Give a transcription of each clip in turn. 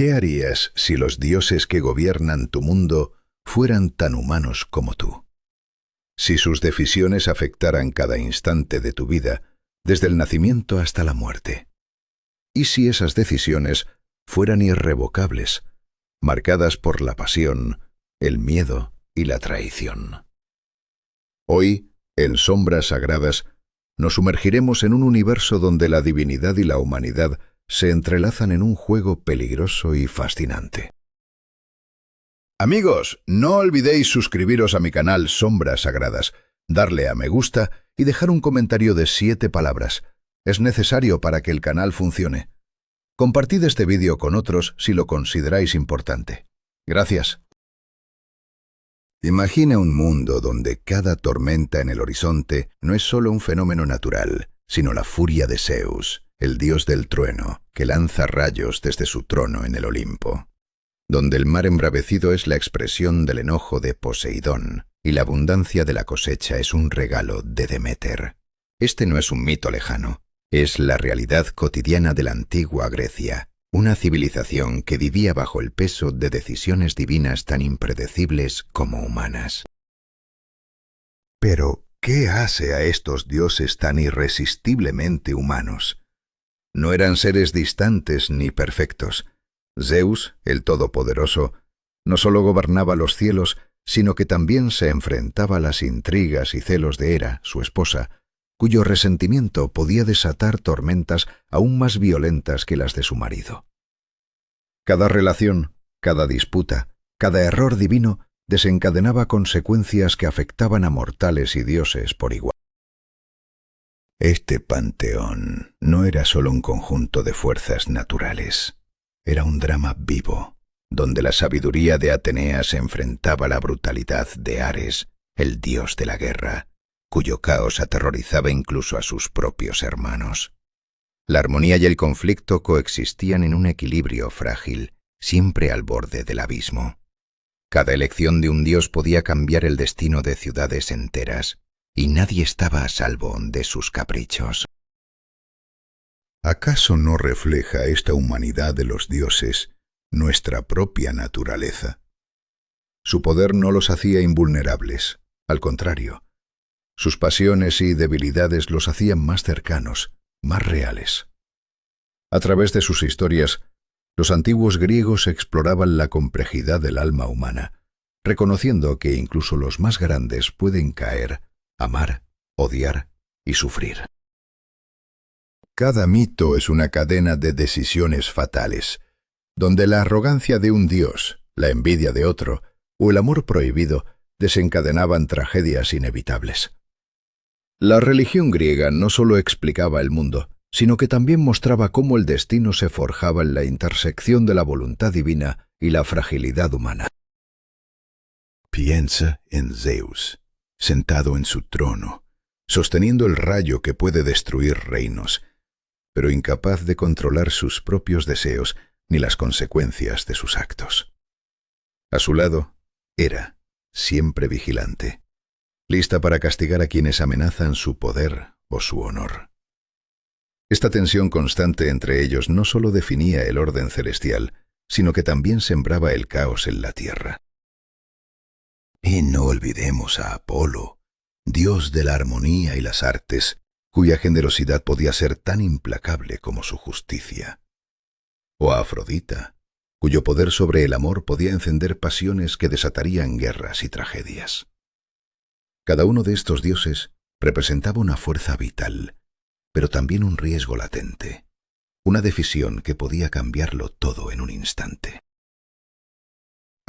¿Qué harías si los dioses que gobiernan tu mundo fueran tan humanos como tú? Si sus decisiones afectaran cada instante de tu vida, desde el nacimiento hasta la muerte. ¿Y si esas decisiones fueran irrevocables, marcadas por la pasión, el miedo y la traición? Hoy, en Sombras Sagradas, nos sumergiremos en un universo donde la divinidad y la humanidad se entrelazan en un juego peligroso y fascinante. Amigos, no olvidéis suscribiros a mi canal Sombras Sagradas, darle a me gusta y dejar un comentario de 7 palabras. Es necesario para que el canal funcione. Compartid este vídeo con otros si lo consideráis importante. Gracias. Imagina un mundo donde cada tormenta en el horizonte no es solo un fenómeno natural, sino la furia de Zeus, el dios del trueno, que lanza rayos desde su trono en el Olimpo. Donde el mar embravecido es la expresión del enojo de Poseidón y la abundancia de la cosecha es un regalo de Deméter. Este no es un mito lejano, es la realidad cotidiana de la antigua Grecia, una civilización que vivía bajo el peso de decisiones divinas tan impredecibles como humanas. Pero, ¿qué hace a estos dioses tan irresistiblemente humanos? No eran seres distantes ni perfectos. Zeus, el Todopoderoso, no solo gobernaba los cielos, sino que también se enfrentaba a las intrigas y celos de Hera, su esposa, cuyo resentimiento podía desatar tormentas aún más violentas que las de su marido. Cada relación, cada disputa, cada error divino desencadenaba consecuencias que afectaban a mortales y dioses por igual. Este panteón no era solo un conjunto de fuerzas naturales. Era un drama vivo, donde la sabiduría de Atenea se enfrentaba a la brutalidad de Ares, el dios de la guerra, cuyo caos aterrorizaba incluso a sus propios hermanos. La armonía y el conflicto coexistían en un equilibrio frágil, siempre al borde del abismo. Cada elección de un dios podía cambiar el destino de ciudades enteras, y nadie estaba a salvo de sus caprichos. ¿Acaso no refleja esta humanidad de los dioses nuestra propia naturaleza? Su poder no los hacía invulnerables, al contrario. Sus pasiones y debilidades los hacían más cercanos, más reales. A través de sus historias, los antiguos griegos exploraban la complejidad del alma humana, reconociendo que incluso los más grandes pueden caer, amar, odiar y sufrir. Cada mito es una cadena de decisiones fatales, donde la arrogancia de un dios, la envidia de otro o el amor prohibido desencadenaban tragedias inevitables. La religión griega no solo explicaba el mundo, sino que también mostraba cómo el destino se forjaba en la intersección de la voluntad divina y la fragilidad humana. Piensa en Zeus, sentado en su trono, sosteniendo el rayo que puede destruir reinos, pero incapaz de controlar sus propios deseos ni las consecuencias de sus actos. A su lado, Hera, siempre vigilante, lista para castigar a quienes amenazan su poder o su honor. Esta tensión constante entre ellos no solo definía el orden celestial, sino que también sembraba el caos en la tierra. Y no olvidemos a Apolo, dios de la armonía y las artes, cuya generosidad podía ser tan implacable como su justicia. O a Afrodita, cuyo poder sobre el amor podía encender pasiones que desatarían guerras y tragedias. Cada uno de estos dioses representaba una fuerza vital, pero también un riesgo latente, una decisión que podía cambiarlo todo en un instante.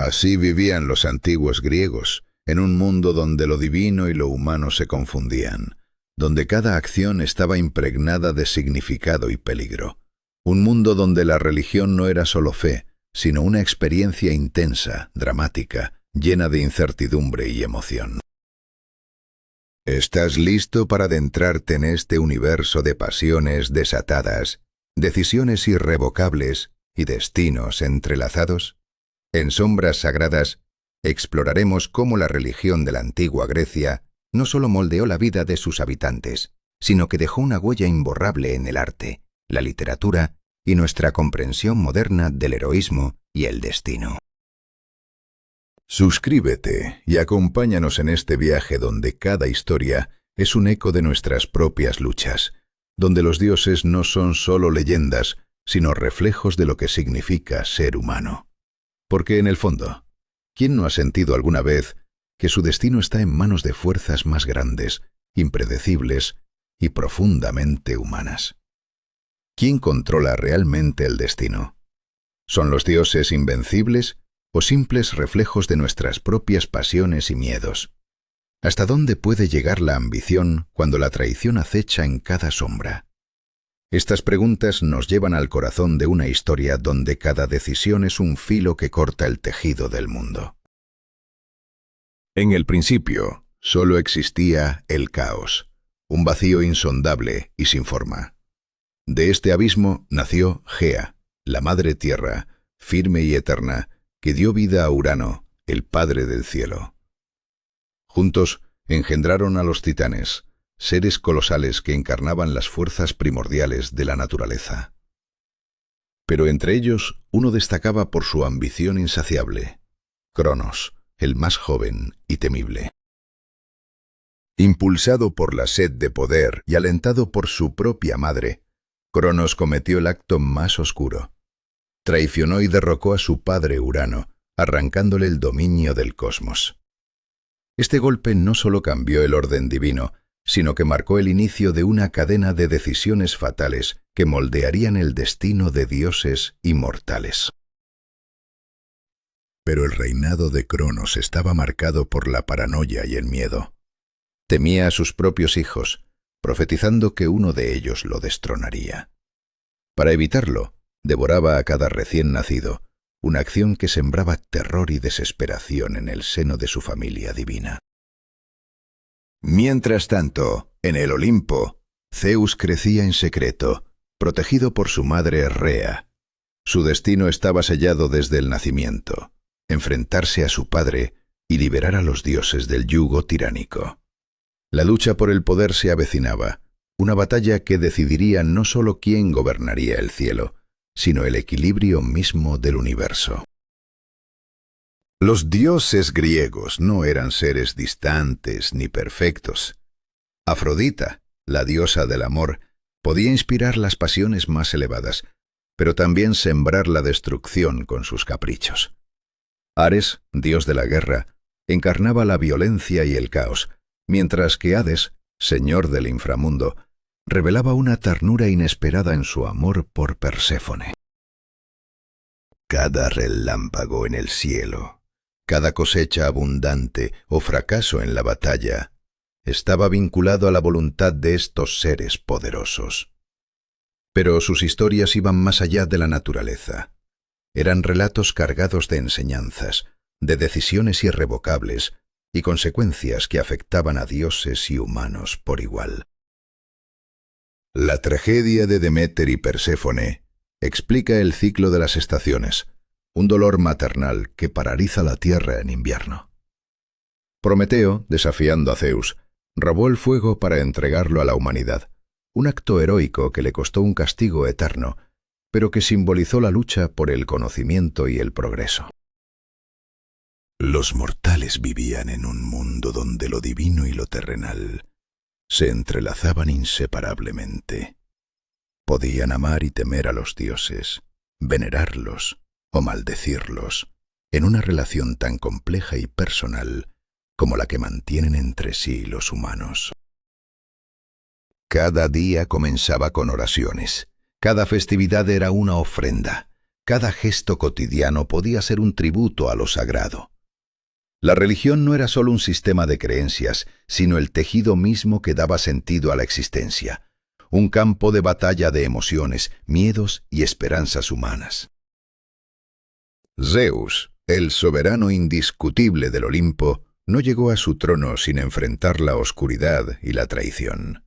Así vivían los antiguos griegos, en un mundo donde lo divino y lo humano se confundían, donde cada acción estaba impregnada de significado y peligro. Un mundo donde la religión no era solo fe, sino una experiencia intensa, dramática, llena de incertidumbre y emoción. ¿Estás listo para adentrarte en este universo de pasiones desatadas, decisiones irrevocables y destinos entrelazados? En Sombras Sagradas, exploraremos cómo la religión de la antigua Grecia no solo moldeó la vida de sus habitantes, sino que dejó una huella imborrable en el arte, la literatura y nuestra comprensión moderna del heroísmo y el destino. Suscríbete y acompáñanos en este viaje donde cada historia es un eco de nuestras propias luchas, donde los dioses no son solo leyendas, sino reflejos de lo que significa ser humano. Porque en el fondo, ¿quién no ha sentido alguna vez que su destino está en manos de fuerzas más grandes, impredecibles y profundamente humanas? ¿Quién controla realmente el destino? ¿Son los dioses invencibles o simples reflejos de nuestras propias pasiones y miedos? ¿Hasta dónde puede llegar la ambición cuando la traición acecha en cada sombra? Estas preguntas nos llevan al corazón de una historia donde cada decisión es un filo que corta el tejido del mundo. En el principio, solo existía el caos, un vacío insondable y sin forma. De este abismo nació Gea, la madre tierra, firme y eterna, que dio vida a Urano, el padre del cielo. Juntos engendraron a los titanes, seres colosales que encarnaban las fuerzas primordiales de la naturaleza. Pero entre ellos uno destacaba por su ambición insaciable, Cronos, el más joven y temible. Impulsado por la sed de poder y alentado por su propia madre, Cronos cometió el acto más oscuro. Traicionó y derrocó a su padre Urano, arrancándole el dominio del cosmos. Este golpe no solo cambió el orden divino, sino que marcó el inicio de una cadena de decisiones fatales que moldearían el destino de dioses inmortales. Pero el reinado de Cronos estaba marcado por la paranoia y el miedo. Temía a sus propios hijos, profetizando que uno de ellos lo destronaría. Para evitarlo, devoraba a cada recién nacido, una acción que sembraba terror y desesperación en el seno de su familia divina. Mientras tanto, en el Olimpo, Zeus crecía en secreto, protegido por su madre Rea. Su destino estaba sellado desde el nacimiento, enfrentarse a su padre y liberar a los dioses del yugo tiránico. La lucha por el poder se avecinaba, una batalla que decidiría no solo quién gobernaría el cielo, sino el equilibrio mismo del universo. Los dioses griegos no eran seres distantes ni perfectos. Afrodita, la diosa del amor, podía inspirar las pasiones más elevadas, pero también sembrar la destrucción con sus caprichos. Ares, dios de la guerra, encarnaba la violencia y el caos, mientras que Hades, señor del inframundo, revelaba una ternura inesperada en su amor por Perséfone. Cada relámpago en el cielo, cada cosecha abundante o fracaso en la batalla, estaba vinculado a la voluntad de estos seres poderosos. Pero sus historias iban más allá de la naturaleza. Eran relatos cargados de enseñanzas, de decisiones irrevocables y consecuencias que afectaban a dioses y humanos por igual. La tragedia de Deméter y Perséfone explica el ciclo de las estaciones, un dolor maternal que paraliza la tierra en invierno. Prometeo, desafiando a Zeus, robó el fuego para entregarlo a la humanidad, un acto heroico que le costó un castigo eterno, pero que simbolizó la lucha por el conocimiento y el progreso. Los mortales vivían en un mundo donde lo divino y lo terrenal se entrelazaban inseparablemente. Podían amar y temer a los dioses, venerarlos o maldecirlos, en una relación tan compleja y personal como la que mantienen entre sí los humanos. Cada día comenzaba con oraciones, cada festividad era una ofrenda, cada gesto cotidiano podía ser un tributo a lo sagrado. La religión no era solo un sistema de creencias, sino el tejido mismo que daba sentido a la existencia, un campo de batalla de emociones, miedos y esperanzas humanas. Zeus, el soberano indiscutible del Olimpo, no llegó a su trono sin enfrentar la oscuridad y la traición.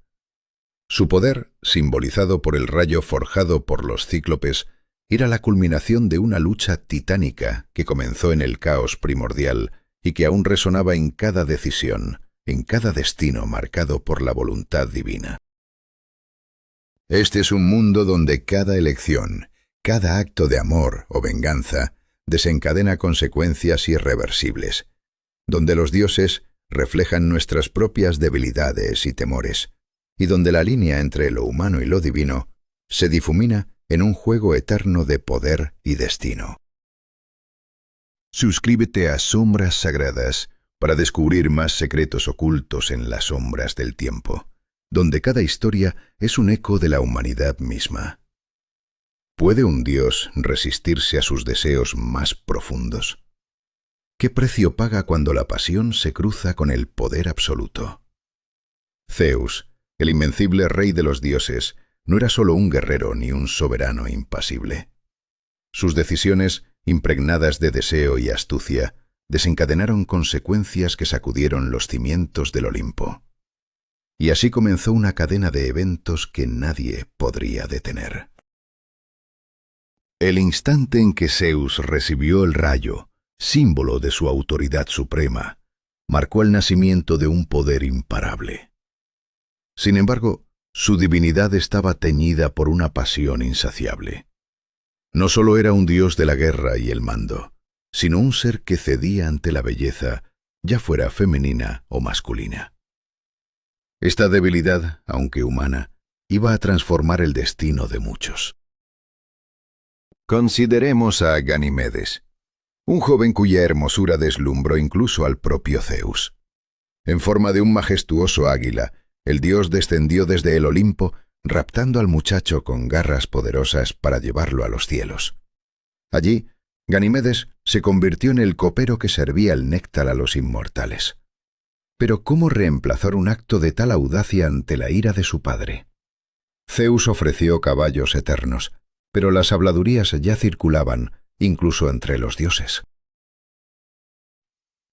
Su poder, simbolizado por el rayo forjado por los cíclopes, era la culminación de una lucha titánica que comenzó en el caos primordial y que aún resonaba en cada decisión, en cada destino marcado por la voluntad divina. Este es un mundo donde cada elección, Cada acto de amor o venganza desencadena consecuencias irreversibles, donde los dioses reflejan nuestras propias debilidades y temores, y donde la línea entre lo humano y lo divino se difumina en un juego eterno de poder y destino. Suscríbete a Sombras Sagradas para descubrir más secretos ocultos en las sombras del tiempo, donde cada historia es un eco de la humanidad misma. ¿Puede un dios resistirse a sus deseos más profundos? ¿Qué precio paga cuando la pasión se cruza con el poder absoluto? Zeus, el invencible rey de los dioses, no era solo un guerrero ni un soberano impasible. Sus decisiones, impregnadas de deseo y astucia, desencadenaron consecuencias que sacudieron los cimientos del Olimpo. Y así comenzó una cadena de eventos que nadie podría detener. El instante en que Zeus recibió el rayo, símbolo de su autoridad suprema, marcó el nacimiento de un poder imparable. Sin embargo, su divinidad estaba teñida por una pasión insaciable. No solo era un dios de la guerra y el mando, sino un ser que cedía ante la belleza, ya fuera femenina o masculina. Esta debilidad, aunque humana, iba a transformar el destino de muchos. Consideremos a Ganimedes, un joven cuya hermosura deslumbró incluso al propio Zeus. En forma de un majestuoso águila, el dios descendió desde el Olimpo, raptando al muchacho con garras poderosas para llevarlo a los cielos. Allí, Ganimedes se convirtió en el copero que servía el néctar a los inmortales. Pero ¿cómo reemplazar un acto de tal audacia ante la ira de su padre? Zeus ofreció caballos eternos, pero las habladurías ya circulaban, incluso entre los dioses.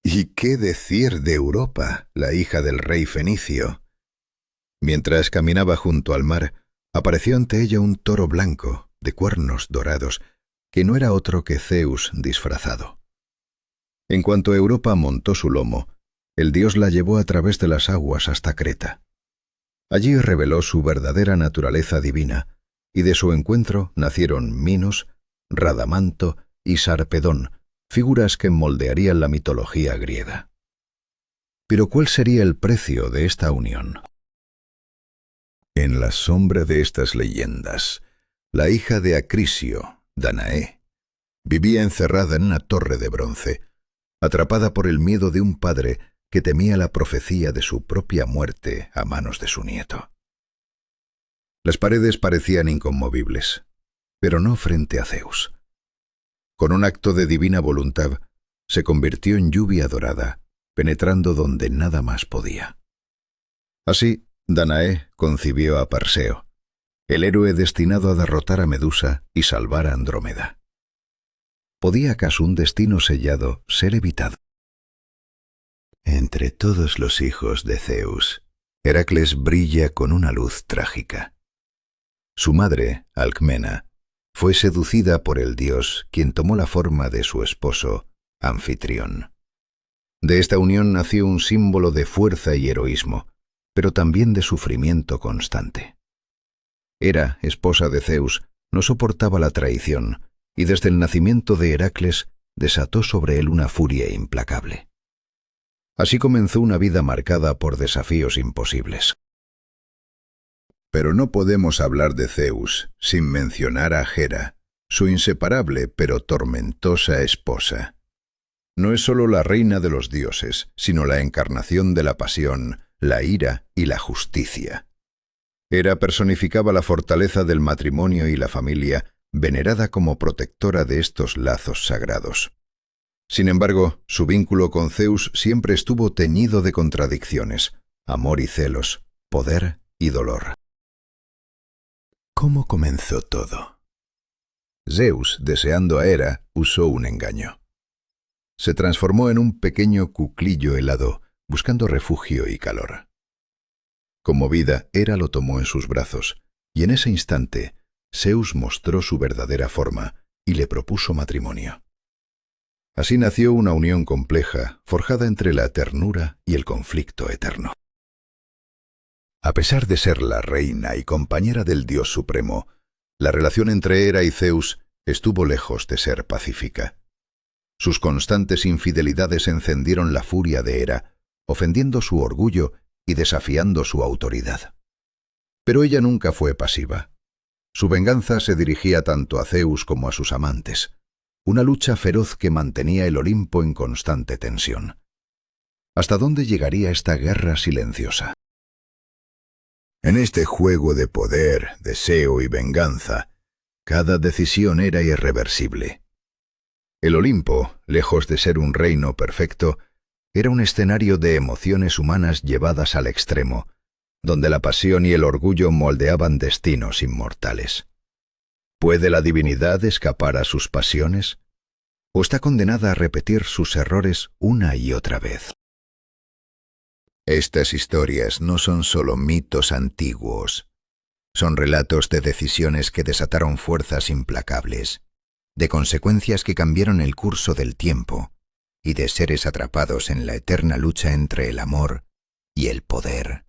¿Y qué decir de Europa, la hija del rey fenicio? Mientras caminaba junto al mar, apareció ante ella un toro blanco, de cuernos dorados, que no era otro que Zeus disfrazado. En cuanto Europa montó su lomo, el dios la llevó a través de las aguas hasta Creta. Allí reveló su verdadera naturaleza divina, y de su encuentro nacieron Minos, Radamanto y Sarpedón, figuras que moldearían la mitología griega. Pero ¿cuál sería el precio de esta unión? En la sombra de estas leyendas, la hija de Acrisio, Danaé, vivía encerrada en una torre de bronce, atrapada por el miedo de un padre que temía la profecía de su propia muerte a manos de su nieto. Las paredes parecían inconmovibles, pero no frente a Zeus. Con un acto de divina voluntad, se convirtió en lluvia dorada, penetrando donde nada más podía. Así, Danaé concibió a Perseo, el héroe destinado a derrotar a Medusa y salvar a Andrómeda. ¿Podía acaso un destino sellado ser evitado? Entre todos los hijos de Zeus, Heracles brilla con una luz trágica. Su madre, Alcmena, fue seducida por el dios, quien tomó la forma de su esposo, Anfitrión. De esta unión nació un símbolo de fuerza y heroísmo, pero también de sufrimiento constante. Hera, esposa de Zeus, no soportaba la traición, y desde el nacimiento de Heracles desató sobre él una furia implacable. Así comenzó una vida marcada por desafíos imposibles. Pero no podemos hablar de Zeus sin mencionar a Hera, su inseparable pero tormentosa esposa. No es solo la reina de los dioses, sino la encarnación de la pasión, la ira y la justicia. Hera personificaba la fortaleza del matrimonio y la familia, venerada como protectora de estos lazos sagrados. Sin embargo, su vínculo con Zeus siempre estuvo teñido de contradicciones, amor y celos, poder y dolor. ¿Cómo comenzó todo? Zeus, deseando a Hera, usó un engaño. Se transformó en un pequeño cuclillo helado, buscando refugio y calor. Conmovida, Hera lo tomó en sus brazos, y en ese instante, Zeus mostró su verdadera forma y le propuso matrimonio. Así nació una unión compleja, forjada entre la ternura y el conflicto eterno. A pesar de ser la reina y compañera del dios supremo, la relación entre Hera y Zeus estuvo lejos de ser pacífica. Sus constantes infidelidades encendieron la furia de Hera, ofendiendo su orgullo y desafiando su autoridad. Pero ella nunca fue pasiva. Su venganza se dirigía tanto a Zeus como a sus amantes, una lucha feroz que mantenía el Olimpo en constante tensión. ¿Hasta dónde llegaría esta guerra silenciosa? En este juego de poder, deseo y venganza, cada decisión era irreversible. El Olimpo, lejos de ser un reino perfecto, era un escenario de emociones humanas llevadas al extremo, donde la pasión y el orgullo moldeaban destinos inmortales. ¿Puede la divinidad escapar a sus pasiones? ¿O está condenada a repetir sus errores una y otra vez? Estas historias no son solo mitos antiguos. Son relatos de decisiones que desataron fuerzas implacables, de consecuencias que cambiaron el curso del tiempo y de seres atrapados en la eterna lucha entre el amor y el poder.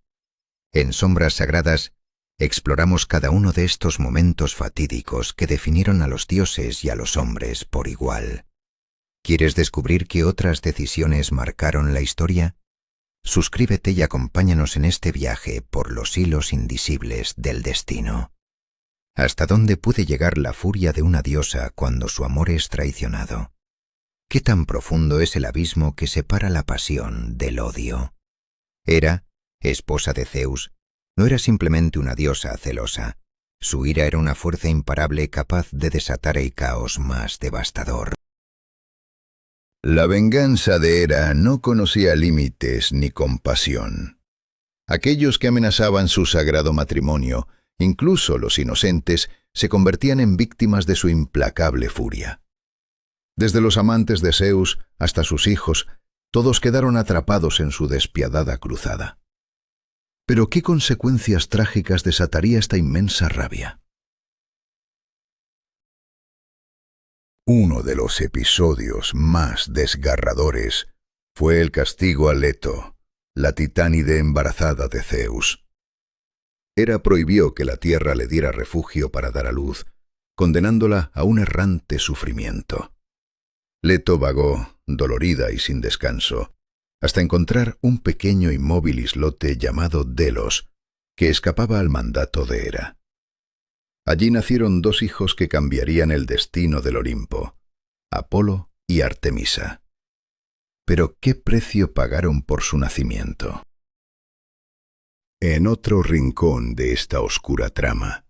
En Sombras Sagradas exploramos cada uno de estos momentos fatídicos que definieron a los dioses y a los hombres por igual. ¿Quieres descubrir qué otras decisiones marcaron la historia? Suscríbete y acompáñanos en este viaje por los hilos indisibles del destino. ¿Hasta dónde puede llegar la furia de una diosa cuando su amor es traicionado? ¿Qué tan profundo es el abismo que separa la pasión del odio? Hera, esposa de Zeus, no era simplemente una diosa celosa. Su ira era una fuerza imparable capaz de desatar el caos más devastador. La venganza de Hera no conocía límites ni compasión. Aquellos que amenazaban su sagrado matrimonio, incluso los inocentes, se convertían en víctimas de su implacable furia. Desde los amantes de Zeus hasta sus hijos, todos quedaron atrapados en su despiadada cruzada. Pero ¿qué consecuencias trágicas desataría esta inmensa rabia? Uno de los episodios más desgarradores fue el castigo a Leto, la titánide embarazada de Zeus. Hera prohibió que la tierra le diera refugio para dar a luz, condenándola a un errante sufrimiento. Leto vagó, dolorida y sin descanso, hasta encontrar un pequeño y móvil islote llamado Delos, que escapaba al mandato de Hera. Allí nacieron dos hijos que cambiarían el destino del Olimpo, Apolo y Artemisa. Pero ¿qué precio pagaron por su nacimiento? En otro rincón de esta oscura trama,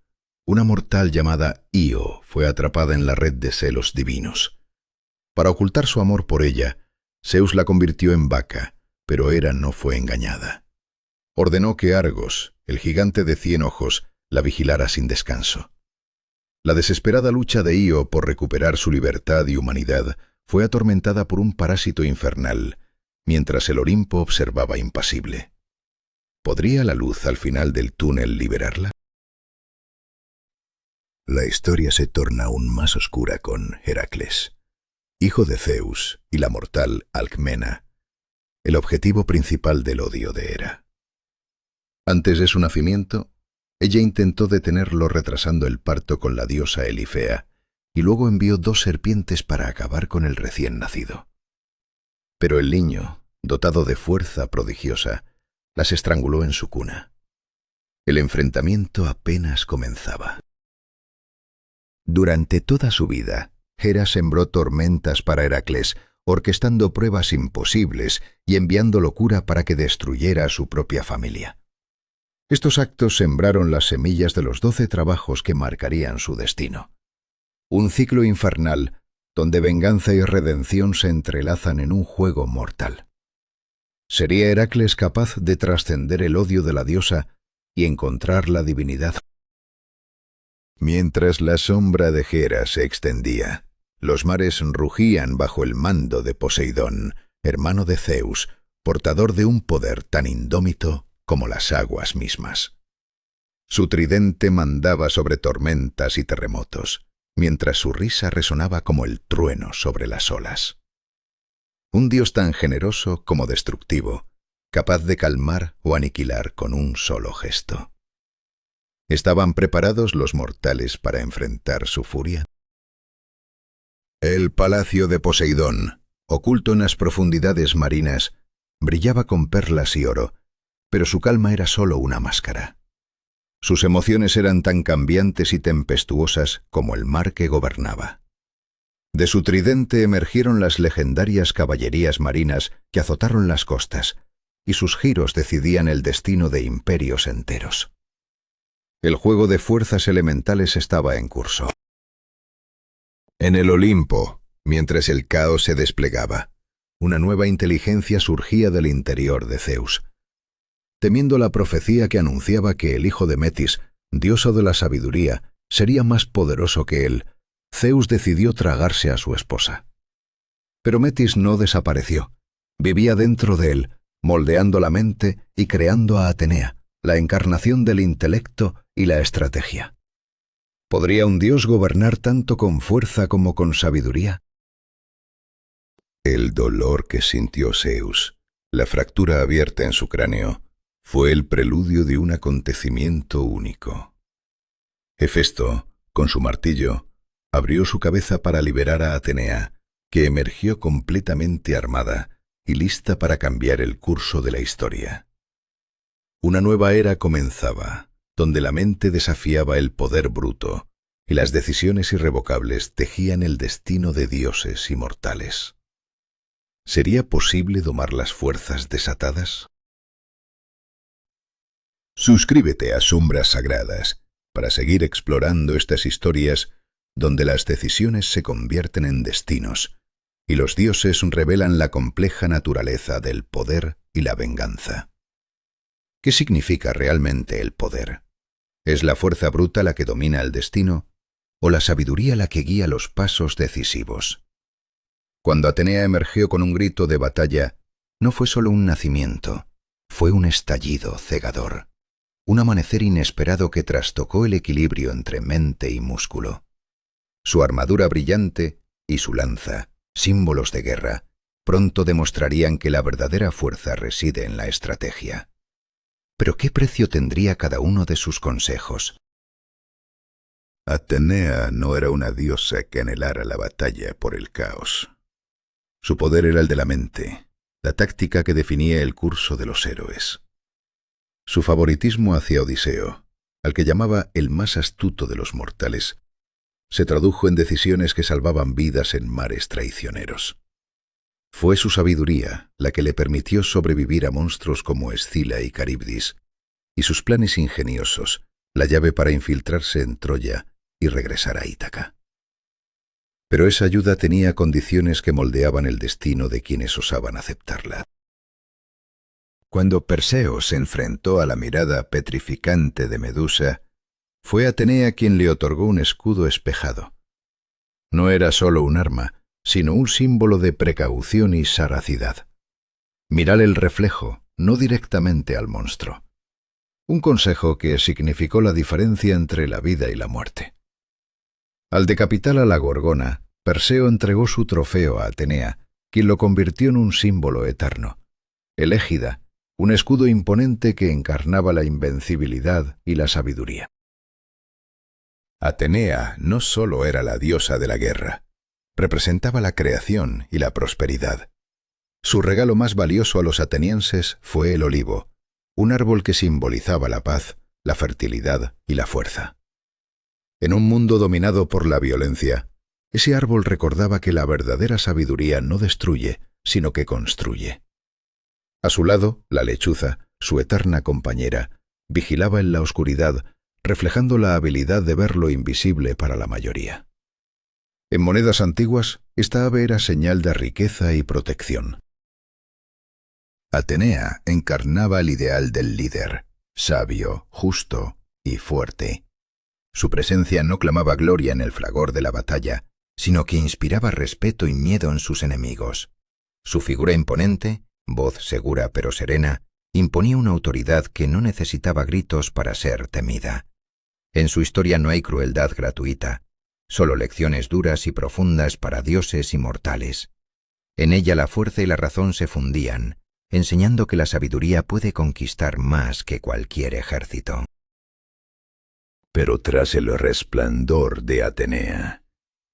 una mortal llamada Io fue atrapada en la red de celos divinos. Para ocultar su amor por ella, Zeus la convirtió en vaca, pero Hera no fue engañada. Ordenó que Argos, el gigante de 100 ojos, la vigilara sin descanso. La desesperada lucha de Io por recuperar su libertad y humanidad fue atormentada por un parásito infernal, mientras el Olimpo observaba impasible. ¿Podría la luz al final del túnel liberarla? La historia se torna aún más oscura con Heracles, hijo de Zeus y la mortal Alcmena, el objetivo principal del odio de Hera. Antes de su nacimiento, ella intentó detenerlo retrasando el parto con la diosa Elifea, y luego envió 2 serpientes para acabar con el recién nacido. Pero el niño, dotado de fuerza prodigiosa, las estranguló en su cuna. El enfrentamiento apenas comenzaba. Durante toda su vida, Hera sembró tormentas para Heracles, orquestando pruebas imposibles y enviando locura para que destruyera a su propia familia. Estos actos sembraron las semillas de los 12 trabajos que marcarían su destino. Un ciclo infernal donde venganza y redención se entrelazan en un juego mortal. ¿Sería Heracles capaz de trascender el odio de la diosa y encontrar la divinidad? Mientras la sombra de Hera se extendía, los mares rugían bajo el mando de Poseidón, hermano de Zeus, portador de un poder tan indómito como las aguas mismas. Su tridente mandaba sobre tormentas y terremotos, mientras su risa resonaba como el trueno sobre las olas. Un dios tan generoso como destructivo, capaz de calmar o aniquilar con un solo gesto. ¿Estaban preparados los mortales para enfrentar su furia? El palacio de Poseidón, oculto en las profundidades marinas, brillaba con perlas y oro, pero su calma era solo una máscara. Sus emociones eran tan cambiantes y tempestuosas como el mar que gobernaba. De su tridente emergieron las legendarias caballerías marinas que azotaron las costas, y sus giros decidían el destino de imperios enteros. El juego de fuerzas elementales estaba en curso. En el Olimpo, mientras el caos se desplegaba, una nueva inteligencia surgía del interior de Zeus. Temiendo la profecía que anunciaba que el hijo de Metis, diosa de la sabiduría, sería más poderoso que él, Zeus decidió tragarse a su esposa. Pero Metis no desapareció. Vivía dentro de él, moldeando la mente y creando a Atenea, la encarnación del intelecto y la estrategia. ¿Podría un dios gobernar tanto con fuerza como con sabiduría? El dolor que sintió Zeus, la fractura abierta en su cráneo, fue el preludio de un acontecimiento único. Hefesto, con su martillo, abrió su cabeza para liberar a Atenea, que emergió completamente armada y lista para cambiar el curso de la historia. Una nueva era comenzaba, donde la mente desafiaba el poder bruto y las decisiones irrevocables tejían el destino de dioses y mortales. ¿Sería posible domar las fuerzas desatadas? Suscríbete a Sombras Sagradas para seguir explorando estas historias donde las decisiones se convierten en destinos y los dioses revelan la compleja naturaleza del poder y la venganza. ¿Qué significa realmente el poder? ¿Es la fuerza bruta la que domina el destino o la sabiduría la que guía los pasos decisivos? Cuando Atenea emergió con un grito de batalla, no fue solo un nacimiento, fue un estallido cegador, un amanecer inesperado que trastocó el equilibrio entre mente y músculo. Su armadura brillante y su lanza, símbolos de guerra, pronto demostrarían que la verdadera fuerza reside en la estrategia. ¿Pero qué precio tendría cada uno de sus consejos? Atenea no era una diosa que anhelara la batalla por el caos. Su poder era el de la mente, la táctica que definía el curso de los héroes. Su favoritismo hacia Odiseo, al que llamaba el más astuto de los mortales, se tradujo en decisiones que salvaban vidas en mares traicioneros. Fue su sabiduría la que le permitió sobrevivir a monstruos como Escila y Caribdis, y sus planes ingeniosos, la llave para infiltrarse en Troya y regresar a Ítaca. Pero esa ayuda tenía condiciones que moldeaban el destino de quienes osaban aceptarla. Cuando Perseo se enfrentó a la mirada petrificante de Medusa, fue Atenea quien le otorgó un escudo espejado. No era solo un arma, sino un símbolo de precaución y sagacidad. Mirar el reflejo, no directamente al monstruo. Un consejo que significó la diferencia entre la vida y la muerte. Al decapitar a la Gorgona, Perseo entregó su trofeo a Atenea, quien lo convirtió en un símbolo eterno. El égida, un escudo imponente que encarnaba la invencibilidad y la sabiduría. Atenea no solo era la diosa de la guerra, representaba la creación y la prosperidad. Su regalo más valioso a los atenienses fue el olivo, un árbol que simbolizaba la paz, la fertilidad y la fuerza. En un mundo dominado por la violencia, ese árbol recordaba que la verdadera sabiduría no destruye, sino que construye. A su lado, la lechuza, su eterna compañera, vigilaba en la oscuridad, reflejando la habilidad de ver lo invisible para la mayoría. En monedas antiguas, esta ave era señal de riqueza y protección. Atenea encarnaba el ideal del líder, sabio, justo y fuerte. Su presencia no clamaba gloria en el fragor de la batalla, sino que inspiraba respeto y miedo en sus enemigos. Su figura imponente, voz segura pero serena, imponía una autoridad que no necesitaba gritos para ser temida. En su historia no hay crueldad gratuita, solo lecciones duras y profundas para dioses y mortales. En ella la fuerza y la razón se fundían, enseñando que la sabiduría puede conquistar más que cualquier ejército. Pero tras el resplandor de Atenea,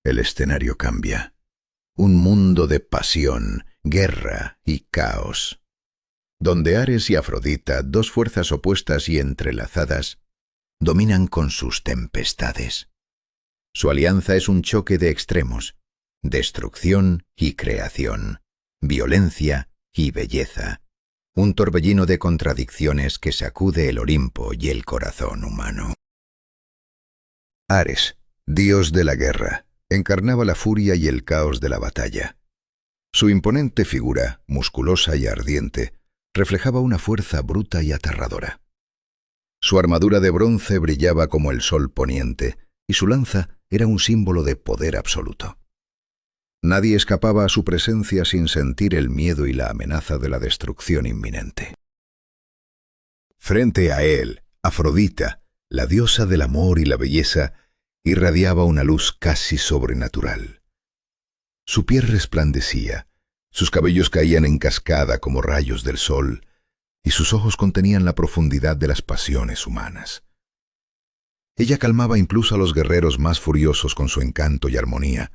el escenario cambia. un mundo de pasión, guerra y caos, donde Ares y Afrodita, dos fuerzas opuestas y entrelazadas, dominan con sus tempestades. Su alianza es un choque de extremos, destrucción y creación, violencia y belleza, un torbellino de contradicciones que sacude el Olimpo y el corazón humano. Ares, dios de la guerra, encarnaba la furia y el caos de la batalla. Su imponente figura, musculosa y ardiente, reflejaba una fuerza bruta y aterradora. Su armadura de bronce brillaba como el sol poniente, y su lanza era un símbolo de poder absoluto. Nadie escapaba a su presencia sin sentir el miedo y la amenaza de la destrucción inminente. Frente a él, Afrodita, la diosa del amor y la belleza, irradiaba una luz casi sobrenatural. Su piel resplandecía, sus cabellos caían en cascada como rayos del sol, y sus ojos contenían la profundidad de las pasiones humanas. Ella calmaba incluso a los guerreros más furiosos con su encanto y armonía,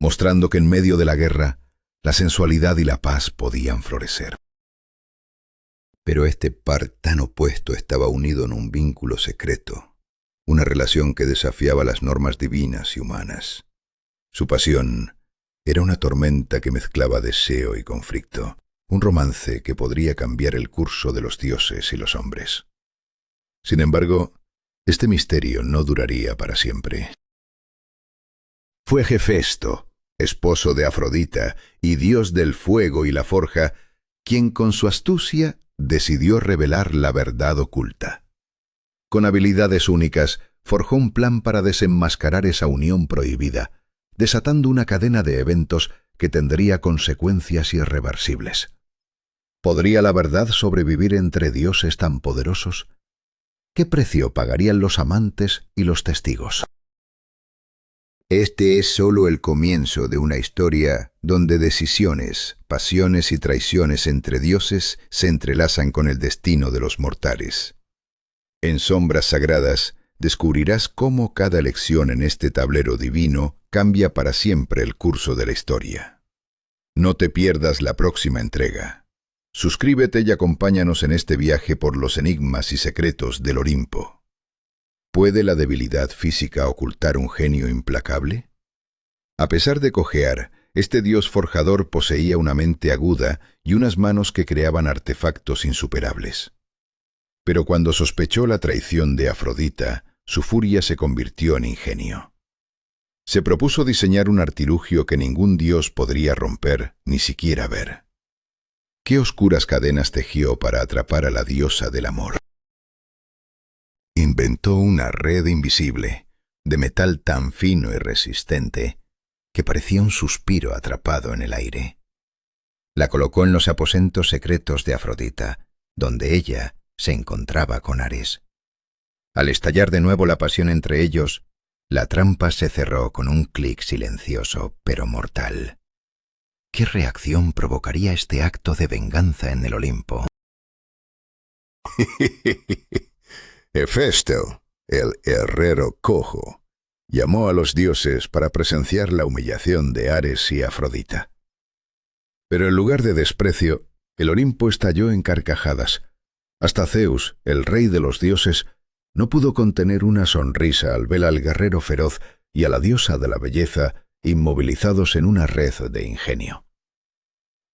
mostrando que en medio de la guerra, la sensualidad y la paz podían florecer. Pero este par tan opuesto estaba unido en un vínculo secreto, una relación que desafiaba las normas divinas y humanas. Su pasión era una tormenta que mezclaba deseo y conflicto, un romance que podría cambiar el curso de los dioses y los hombres. Sin embargo, este misterio no duraría para siempre. Fue Hefesto, esposo de Afrodita y dios del fuego y la forja, quien con su astucia decidió revelar la verdad oculta. Con habilidades únicas, forjó un plan para desenmascarar esa unión prohibida, desatando una cadena de eventos que tendría consecuencias irreversibles. ¿Podría la verdad sobrevivir entre dioses tan poderosos? ¿Qué precio pagarían los amantes y los testigos? Este es solo el comienzo de una historia donde decisiones, pasiones y traiciones entre dioses se entrelazan con el destino de los mortales. En Sombras Sagradas descubrirás cómo cada elección en este tablero divino cambia para siempre el curso de la historia. No te pierdas la próxima entrega. Suscríbete y acompáñanos en este viaje por los enigmas y secretos del Olimpo. ¿Puede la debilidad física ocultar un genio implacable? A pesar de cojear, este dios forjador poseía una mente aguda y unas manos que creaban artefactos insuperables. Pero cuando sospechó la traición de Afrodita, su furia se convirtió en ingenio. Se propuso diseñar un artilugio que ningún dios podría romper, ni siquiera ver. ¿Qué oscuras cadenas tejió para atrapar a la diosa del amor? Inventó una red invisible, de metal tan fino y resistente, que parecía un suspiro atrapado en el aire. La colocó en los aposentos secretos de Afrodita, donde ella se encontraba con Ares. Al estallar de nuevo la pasión entre ellos, la trampa se cerró con un clic silencioso pero mortal. ¿Qué reacción provocaría este acto de venganza en el Olimpo? Hefesto, el herrero cojo, llamó a los dioses para presenciar la humillación de Ares y Afrodita. Pero en lugar de desprecio, el Olimpo estalló en carcajadas. Hasta Zeus, el rey de los dioses, no pudo contener una sonrisa al ver al guerrero feroz y a la diosa de la belleza inmovilizados en una red de ingenio.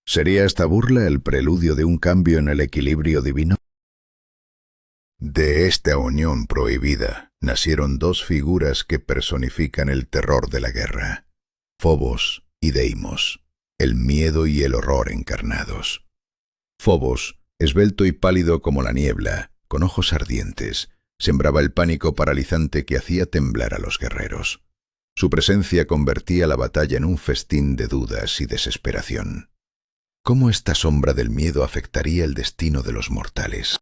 ¿Sería esta burla el preludio de un cambio en el equilibrio divino? De esta unión prohibida nacieron dos figuras que personifican el terror de la guerra: Fobos y Deimos, el miedo y el horror encarnados. Fobos, esbelto y pálido como la niebla, con ojos ardientes, sembraba el pánico paralizante que hacía temblar a los guerreros. Su presencia convertía la batalla en un festín de dudas y desesperación. ¿Cómo esta sombra del miedo afectaría el destino de los mortales?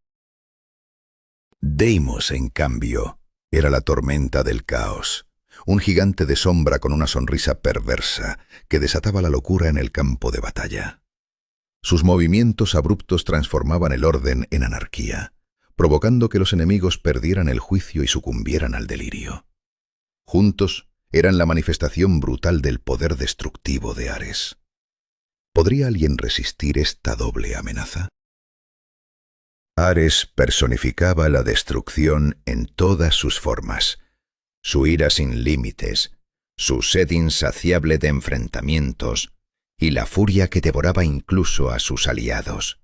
Deimos, en cambio, era la tormenta del caos, un gigante de sombra con una sonrisa perversa que desataba la locura en el campo de batalla. Sus movimientos abruptos transformaban el orden en anarquía, provocando que los enemigos perdieran el juicio y sucumbieran al delirio. Juntos, eran la manifestación brutal del poder destructivo de Ares. ¿Podría alguien resistir esta doble amenaza? Ares personificaba la destrucción en todas sus formas, su ira sin límites, su sed insaciable de enfrentamientos y la furia que devoraba incluso a sus aliados.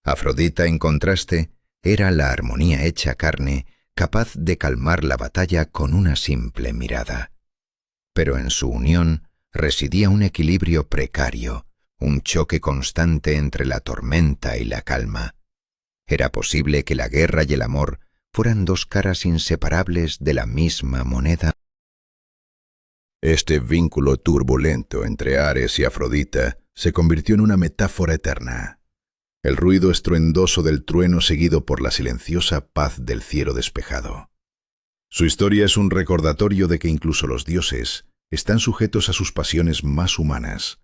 Afrodita, en contraste, era la armonía hecha carne, capaz de calmar la batalla con una simple mirada. Pero en su unión residía un equilibrio precario, un choque constante entre la tormenta y la calma. Era posible que la guerra y el amor fueran dos caras inseparables de la misma moneda. Este vínculo turbulento entre Ares y Afrodita se convirtió en una metáfora eterna. El ruido estruendoso del trueno seguido por la silenciosa paz del cielo despejado. Su historia es un recordatorio de que incluso los dioses están sujetos a sus pasiones más humanas,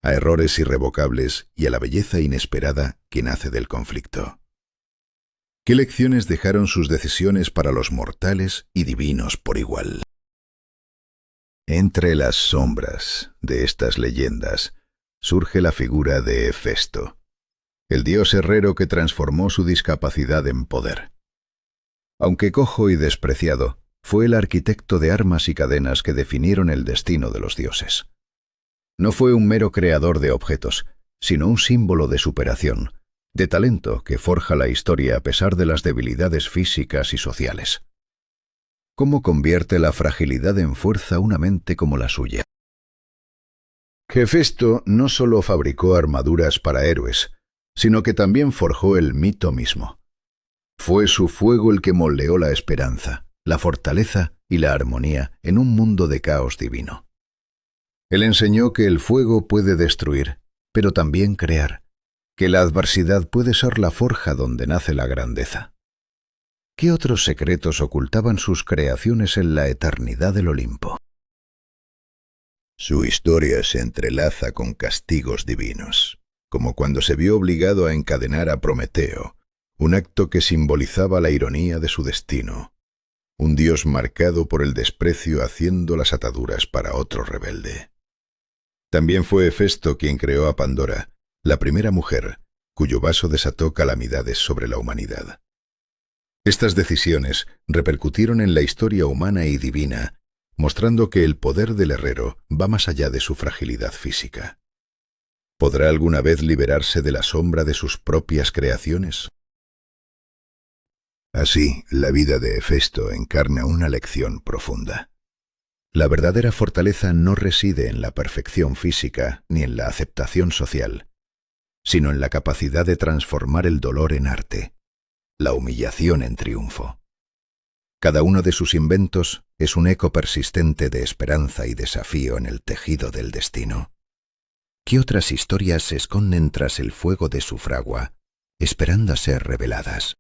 a errores irrevocables y a la belleza inesperada que nace del conflicto. ¿Qué lecciones dejaron sus decisiones para los mortales y divinos por igual? Entre las sombras de estas leyendas surge la figura de Hefesto, el dios herrero que transformó su discapacidad en poder. Aunque cojo y despreciado, fue el arquitecto de armas y cadenas que definieron el destino de los dioses. No fue un mero creador de objetos, sino un símbolo de superación, de talento que forja la historia a pesar de las debilidades físicas y sociales. ¿Cómo convierte la fragilidad en fuerza una mente como la suya? Hefesto no solo fabricó armaduras para héroes, sino que también forjó el mito mismo. Fue su fuego el que moldeó la esperanza, la fortaleza y la armonía en un mundo de caos divino. Él enseñó que el fuego puede destruir, pero también crear, que la adversidad puede ser la forja donde nace la grandeza. ¿Qué otros secretos ocultaban sus creaciones en la eternidad del Olimpo? Su historia se entrelaza con castigos divinos, como cuando se vio obligado a encadenar a Prometeo, un acto que simbolizaba la ironía de su destino, un dios marcado por el desprecio haciendo las ataduras para otro rebelde. También fue Hefesto quien creó a Pandora, la primera mujer, cuyo vaso desató calamidades sobre la humanidad. Estas decisiones repercutieron en la historia humana y divina, mostrando que el poder del herrero va más allá de su fragilidad física. ¿Podrá alguna vez liberarse de la sombra de sus propias creaciones? Así, la vida de Hefesto encarna una lección profunda. La verdadera fortaleza no reside en la perfección física ni en la aceptación social, sino en la capacidad de transformar el dolor en arte, la humillación en triunfo. Cada uno de sus inventos es un eco persistente de esperanza y desafío en el tejido del destino. ¿Qué otras historias se esconden tras el fuego de su fragua, esperando a ser reveladas?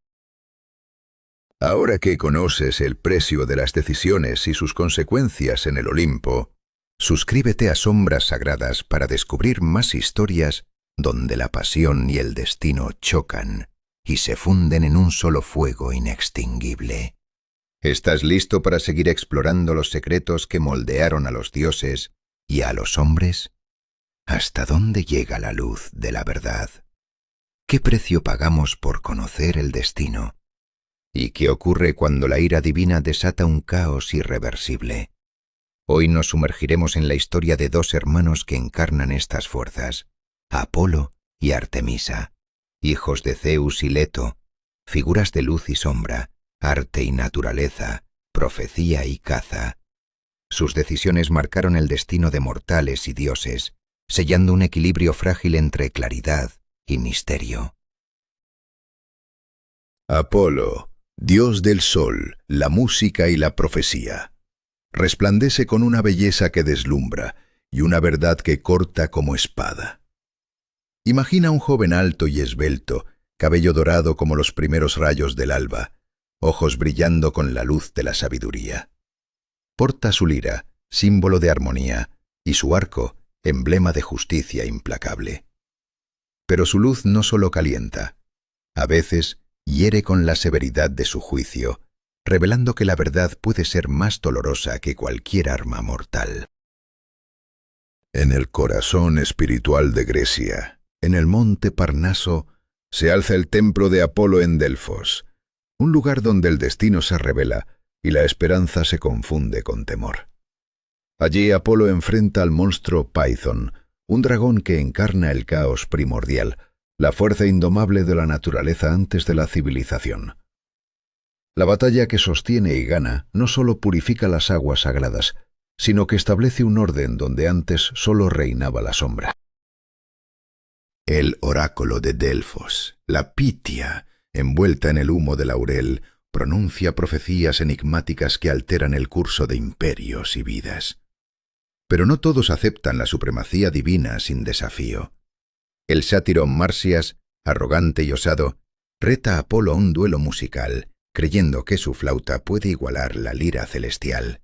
Ahora que conoces el precio de las decisiones y sus consecuencias en el Olimpo, suscríbete a Sombras Sagradas para descubrir más historias donde la pasión y el destino chocan y se funden en un solo fuego inextinguible. ¿Estás listo para seguir explorando los secretos que moldearon a los dioses y a los hombres? ¿Hasta dónde llega la luz de la verdad? ¿Qué precio pagamos por conocer el destino? ¿Y qué ocurre cuando la ira divina desata un caos irreversible? Hoy nos sumergiremos en la historia de dos hermanos que encarnan estas fuerzas, Apolo y Artemisa, hijos de Zeus y Leto, figuras de luz y sombra, arte y naturaleza, profecía y caza. Sus decisiones marcaron el destino de mortales y dioses, sellando un equilibrio frágil entre claridad y misterio. Apolo, dios del sol, la música y la profecía, resplandece con una belleza que deslumbra y una verdad que corta como espada. Imagina un joven alto y esbelto, cabello dorado como los primeros rayos del alba, ojos brillando con la luz de la sabiduría. Porta su lira, símbolo de armonía, y su arco, emblema de justicia implacable. Pero su luz no solo calienta, a veces hiere con la severidad de su juicio, revelando que la verdad puede ser más dolorosa que cualquier arma mortal. En el corazón espiritual de Grecia, en el monte Parnaso, se alza el templo de Apolo en Delfos, un lugar donde el destino se revela y la esperanza se confunde con temor. Allí Apolo enfrenta al monstruo Python, un dragón que encarna el caos primordial, la fuerza indomable de la naturaleza antes de la civilización. La batalla que sostiene y gana no solo purifica las aguas sagradas, sino que establece un orden donde antes solo reinaba la sombra. El oráculo de Delfos, la Pitia, envuelta en el humo de laurel, pronuncia profecías enigmáticas que alteran el curso de imperios y vidas. Pero no todos aceptan la supremacía divina sin desafío. El sátiro Marsias, arrogante y osado, reta a Apolo a un duelo musical, creyendo que su flauta puede igualar la lira celestial.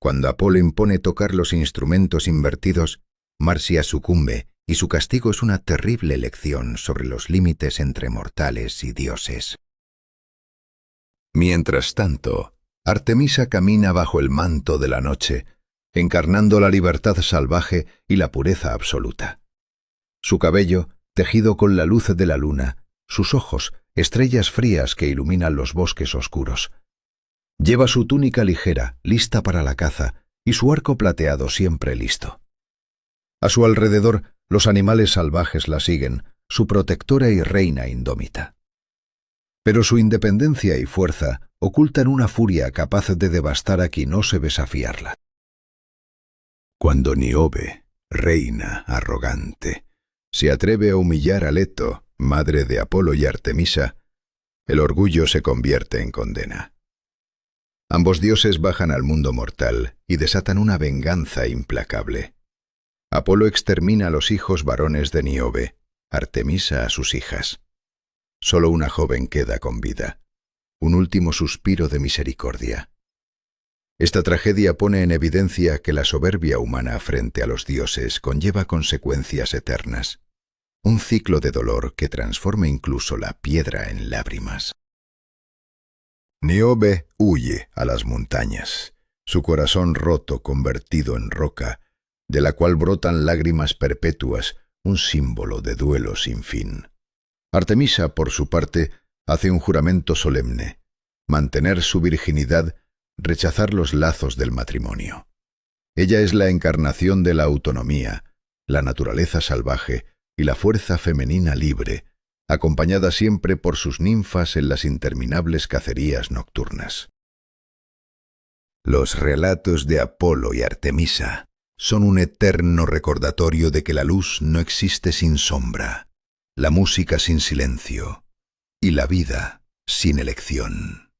Cuando Apolo impone tocar los instrumentos invertidos, Marsias sucumbe, y su castigo es una terrible lección sobre los límites entre mortales y dioses. Mientras tanto, Artemisa camina bajo el manto de la noche, encarnando la libertad salvaje y la pureza absoluta. Su cabello, tejido con la luz de la luna, sus ojos, estrellas frías que iluminan los bosques oscuros. Lleva su túnica ligera, lista para la caza, y su arco plateado siempre listo. A su alrededor, los animales salvajes la siguen, su protectora y reina indómita. Pero su independencia y fuerza ocultan una furia capaz de devastar a quien ose desafiarla. Cuando Níobe, reina arrogante, se atreve a humillar a Leto, madre de Apolo y Artemisa, el orgullo se convierte en condena. Ambos dioses bajan al mundo mortal y desatan una venganza implacable. Apolo extermina a los hijos varones de Níobe, Artemisa a sus hijas. Solo una joven queda con vida, un último suspiro de misericordia. Esta tragedia pone en evidencia que la soberbia humana frente a los dioses conlleva consecuencias eternas, un ciclo de dolor que transforma incluso la piedra en lágrimas. Níobe huye a las montañas, su corazón roto convertido en roca, de la cual brotan lágrimas perpetuas, un símbolo de duelo sin fin. Artemisa, por su parte, hace un juramento solemne: mantener su virginidad, rechazar los lazos del matrimonio. Ella es la encarnación de la autonomía, la naturaleza salvaje y la fuerza femenina libre, acompañada siempre por sus ninfas en las interminables cacerías nocturnas. Los relatos de Apolo y Artemisa son un eterno recordatorio de que la luz no existe sin sombra, la música sin silencio y la vida sin elección.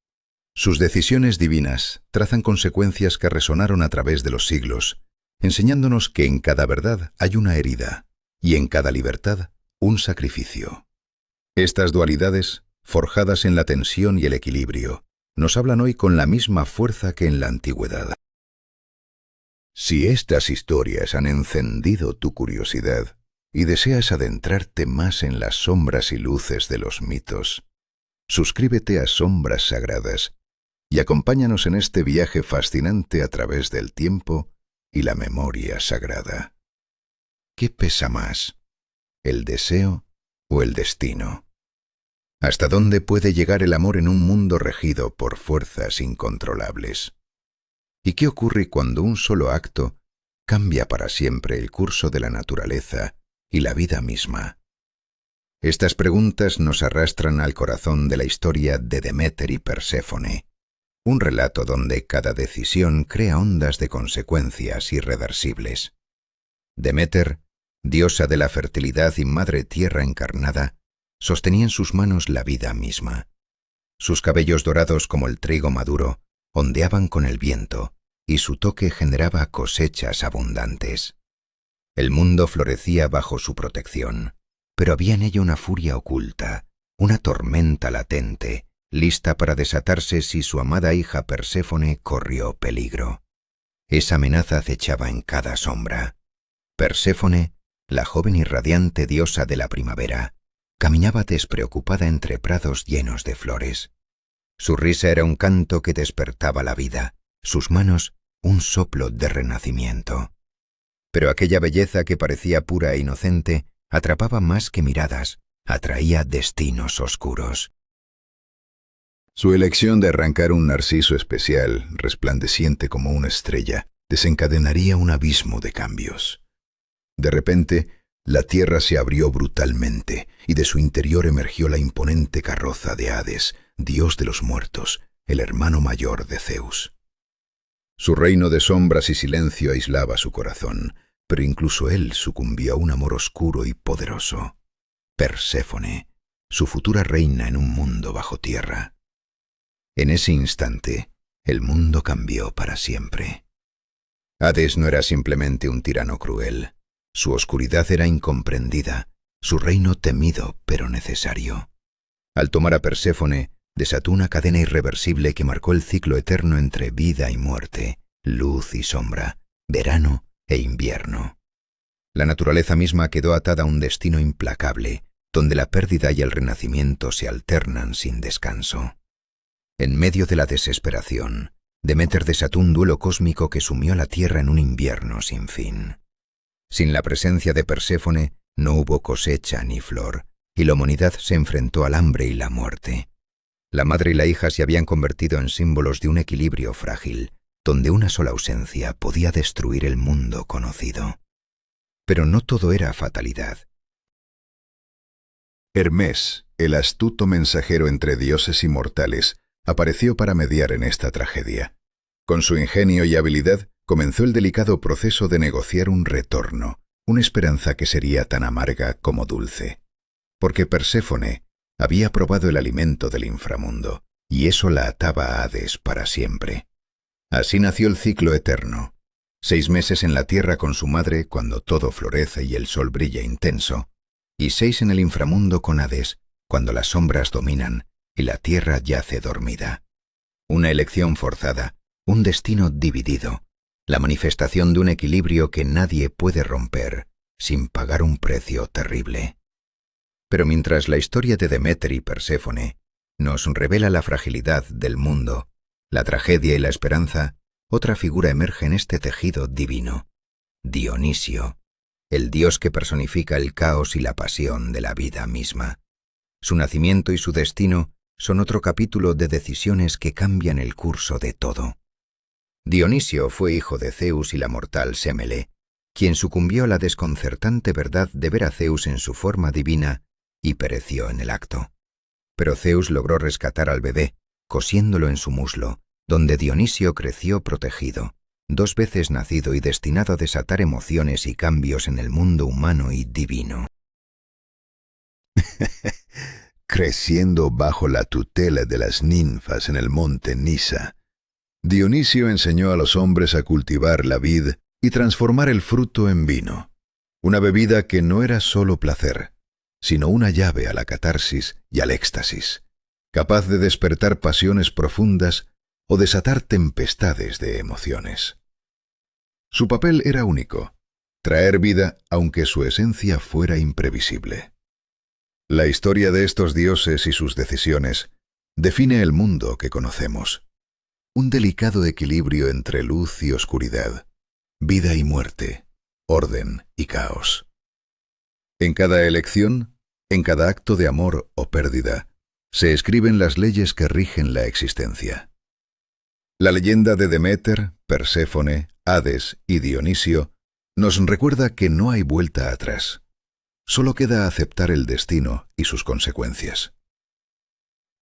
Sus decisiones divinas trazan consecuencias que resonaron a través de los siglos, enseñándonos que en cada verdad hay una herida y en cada libertad un sacrificio. Estas dualidades, forjadas en la tensión y el equilibrio, nos hablan hoy con la misma fuerza que en la antigüedad. Si estas historias han encendido tu curiosidad y deseas adentrarte más en las sombras y luces de los mitos, suscríbete a Sombras Sagradas y acompáñanos en este viaje fascinante a través del tiempo y la memoria sagrada. ¿Qué pesa más, el deseo o el destino? ¿Hasta dónde puede llegar el amor en un mundo regido por fuerzas incontrolables? ¿Y qué ocurre cuando un solo acto cambia para siempre el curso de la naturaleza y la vida misma? Estas preguntas nos arrastran al corazón de la historia de Deméter y Perséfone, un relato donde cada decisión crea ondas de consecuencias irreversibles. Deméter, diosa de la fertilidad y madre tierra encarnada, sostenía en sus manos la vida misma. Sus cabellos dorados como el trigo maduro ondeaban con el viento, y su toque generaba cosechas abundantes. El mundo florecía bajo su protección, pero había en ella una furia oculta, una tormenta latente, lista para desatarse si su amada hija Perséfone corrió peligro. Esa amenaza acechaba en cada sombra. Perséfone, la joven y radiante diosa de la primavera, caminaba despreocupada entre prados llenos de flores. Su risa era un canto que despertaba la vida, sus manos un soplo de renacimiento. Pero aquella belleza que parecía pura e inocente atrapaba más que miradas, atraía destinos oscuros. Su elección de arrancar un narciso especial, resplandeciente como una estrella, desencadenaría un abismo de cambios. De repente, la tierra se abrió brutalmente y de su interior emergió la imponente carroza de Hades, dios de los muertos, el hermano mayor de Zeus. Su reino de sombras y silencio aislaba su corazón, pero incluso él sucumbió a un amor oscuro y poderoso. Perséfone, su futura reina en un mundo bajo tierra. En ese instante, el mundo cambió para siempre. Hades no era simplemente un tirano cruel. Su oscuridad era incomprendida, su reino temido pero necesario. Al tomar a Perséfone, desató una cadena irreversible que marcó el ciclo eterno entre vida y muerte, luz y sombra, verano e invierno. La naturaleza misma quedó atada a un destino implacable, donde la pérdida y el renacimiento se alternan sin descanso. En medio de la desesperación, Deméter desató un duelo cósmico que sumió a la tierra en un invierno sin fin. Sin la presencia de Perséfone, no hubo cosecha ni flor, y la humanidad se enfrentó al hambre y la muerte. La madre y la hija se habían convertido en símbolos de un equilibrio frágil, donde una sola ausencia podía destruir el mundo conocido. Pero no todo era fatalidad. Hermés, el astuto mensajero entre dioses y mortales, apareció para mediar en esta tragedia. Con su ingenio y habilidad, comenzó el delicado proceso de negociar un retorno, una esperanza que sería tan amarga como dulce. Porque Perséfone había probado el alimento del inframundo, y eso la ataba a Hades para siempre. Así nació el ciclo eterno. 6 meses en la tierra con su madre cuando todo florece y el sol brilla intenso, y 6 en el inframundo con Hades cuando las sombras dominan y la tierra yace dormida. Una elección forzada, un destino dividido, la manifestación de un equilibrio que nadie puede romper sin pagar un precio terrible. Pero mientras la historia de Deméter y Perséfone nos revela la fragilidad del mundo, la tragedia y la esperanza, otra figura emerge en este tejido divino: Dionisio, el dios que personifica el caos y la pasión de la vida misma. Su nacimiento y su destino son otro capítulo de decisiones que cambian el curso de todo. Dionisio fue hijo de Zeus y la mortal Sémele, quien sucumbió a la desconcertante verdad de ver a Zeus en su forma divina y pereció en el acto. Pero Zeus logró rescatar al bebé, cosiéndolo en su muslo, donde Dionisio creció protegido, 2 veces nacido y destinado a desatar emociones y cambios en el mundo humano y divino. Creciendo bajo la tutela de las ninfas en el monte Nisa, Dionisio enseñó a los hombres a cultivar la vid y transformar el fruto en vino, una bebida que no era solo placer, sino una llave a la catarsis y al éxtasis, capaz de despertar pasiones profundas o desatar tempestades de emociones. Su papel era único: traer vida aunque su esencia fuera imprevisible. La historia de estos dioses y sus decisiones define el mundo que conocemos. Un delicado equilibrio entre luz y oscuridad, vida y muerte, orden y caos. En cada elección, en cada acto de amor o pérdida, se escriben las leyes que rigen la existencia. La leyenda de Deméter, Perséfone, Hades y Dionisio nos recuerda que no hay vuelta atrás. Solo queda aceptar el destino y sus consecuencias.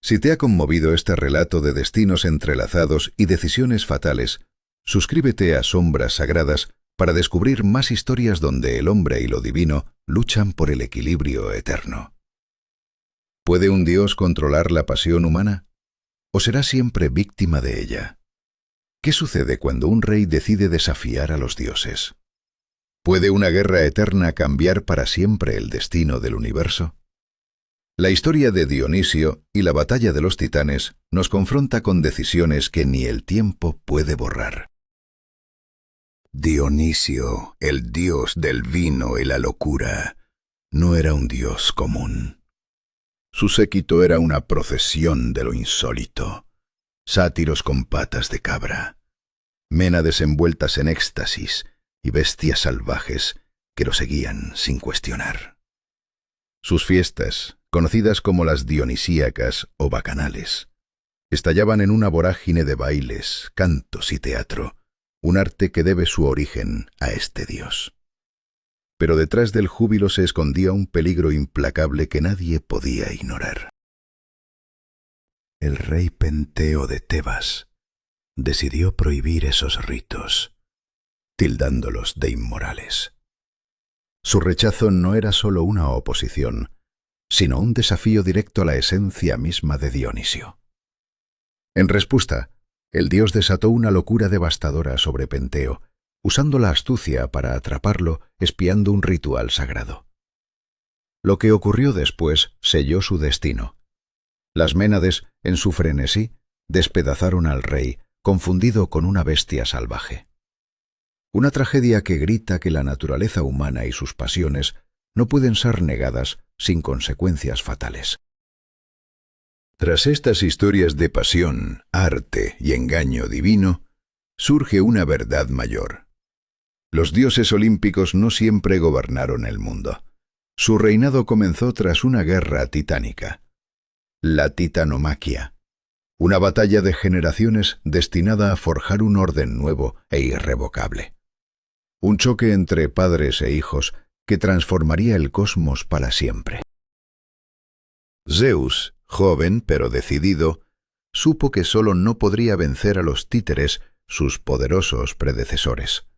Si te ha conmovido este relato de destinos entrelazados y decisiones fatales, suscríbete a Sombras Sagradas para descubrir más historias donde el hombre y lo divino luchan por el equilibrio eterno. ¿Puede un dios controlar la pasión humana? ¿O será siempre víctima de ella? ¿Qué sucede cuando un rey decide desafiar a los dioses? ¿Puede una guerra eterna cambiar para siempre el destino del universo? La historia de Dionisio y la batalla de los titanes nos confronta con decisiones que ni el tiempo puede borrar. Dionisio, el dios del vino y la locura, no era un dios común. Su séquito era una procesión de lo insólito. Sátiros con patas de cabra, ménades envueltas en éxtasis y bestias salvajes que lo seguían sin cuestionar. Sus fiestas, conocidas como las dionisíacas o bacanales, estallaban en una vorágine de bailes, cantos y teatro, un arte que debe su origen a este dios. Pero detrás del júbilo se escondía un peligro implacable que nadie podía ignorar. El rey Penteo de Tebas decidió prohibir esos ritos, tildándolos de inmorales. Su rechazo no era solo una oposición, sino un desafío directo a la esencia misma de Dionisio. En respuesta, el dios desató una locura devastadora sobre Penteo, usando la astucia para atraparlo espiando un ritual sagrado. Lo que ocurrió después selló su destino. Las ménades, en su frenesí, despedazaron al rey, confundido con una bestia salvaje. Una tragedia que grita que la naturaleza humana y sus pasiones no pueden ser negadas sin consecuencias fatales. Tras estas historias de pasión, arte y engaño divino, surge una verdad mayor. Los dioses olímpicos no siempre gobernaron el mundo. Su reinado comenzó tras una guerra titánica, la Titanomaquia, una batalla de generaciones destinada a forjar un orden nuevo e irrevocable. Un choque entre padres e hijos que transformaría el cosmos para siempre. Zeus, joven pero decidido, supo que solo no podría vencer a los títeres, sus poderosos predecesores.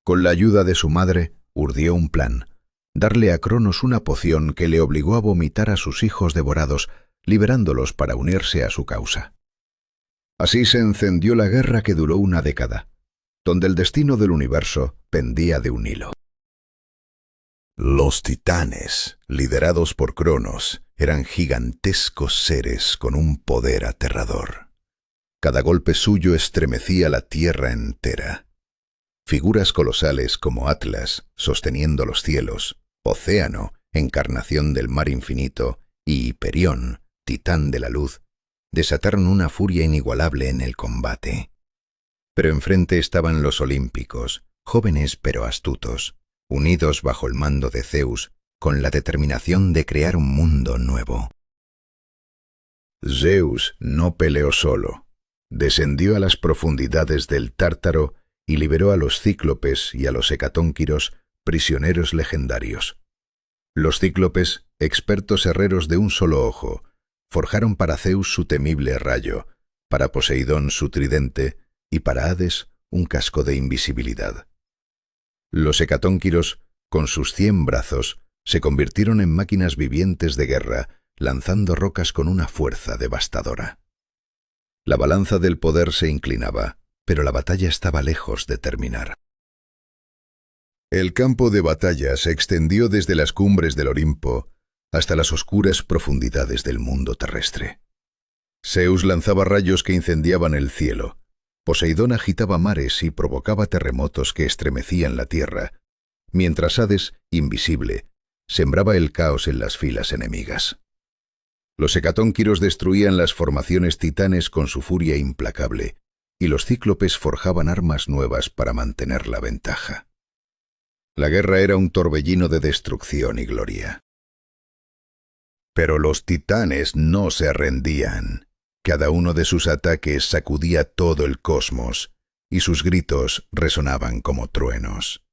Con la ayuda de su madre, urdió un plan: darle a Cronos una poción que le obligó a vomitar a sus hijos devorados, liberándolos para unirse a su causa. Así se encendió la guerra que duró una década, donde el destino del universo pendía de un hilo. Los titanes, liderados por Cronos, eran gigantescos seres con un poder aterrador. Cada golpe suyo estremecía la tierra entera. Figuras colosales como Atlas, sosteniendo los cielos, Océano, encarnación del mar infinito, y Hiperión, titán de la luz, desataron una furia inigualable en el combate. Pero enfrente estaban los olímpicos, jóvenes pero astutos, unidos bajo el mando de Zeus, con la determinación de crear un mundo nuevo. Zeus no peleó solo. Descendió a las profundidades del Tártaro y liberó a los cíclopes y a los hecatónquiros, prisioneros legendarios. Los cíclopes, expertos herreros de un solo ojo, forjaron para Zeus su temible rayo, para Poseidón su tridente y para Hades un casco de invisibilidad. Los hecatónquiros, con sus 100 brazos, se convirtieron en máquinas vivientes de guerra, lanzando rocas con una fuerza devastadora. La balanza del poder se inclinaba, pero la batalla estaba lejos de terminar. El campo de batalla se extendió desde las cumbres del Olimpo hasta las oscuras profundidades del mundo terrestre. Zeus lanzaba rayos que incendiaban el cielo. Poseidón agitaba mares y provocaba terremotos que estremecían la tierra, mientras Hades, invisible, sembraba el caos en las filas enemigas. Los hecatónquiros destruían las formaciones titanes con su furia implacable, y los cíclopes forjaban armas nuevas para mantener la ventaja. La guerra era un torbellino de destrucción y gloria. Pero los titanes no se rendían. Cada uno de sus ataques sacudía todo el cosmos, y sus gritos resonaban como truenos.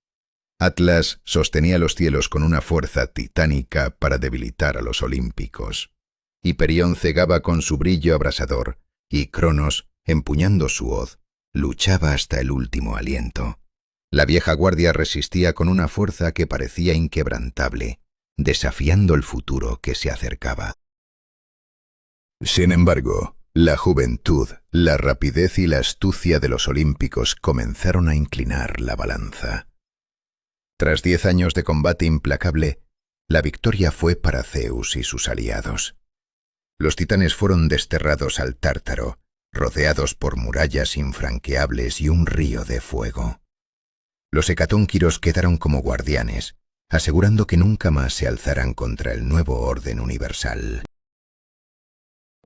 Atlas sostenía los cielos con una fuerza titánica para debilitar a los olímpicos. Hiperión cegaba con su brillo abrasador, y Cronos, empuñando su hoz, luchaba hasta el último aliento. La vieja guardia resistía con una fuerza que parecía inquebrantable, desafiando el futuro que se acercaba. Sin embargo, la juventud, la rapidez y la astucia de los olímpicos comenzaron a inclinar la balanza. Tras 10 años de combate implacable, la victoria fue para Zeus y sus aliados. Los titanes fueron desterrados al Tártaro, rodeados por murallas infranqueables y un río de fuego. Los hecatónquiros quedaron como guardianes, asegurando que nunca más se alzaran contra el nuevo orden universal.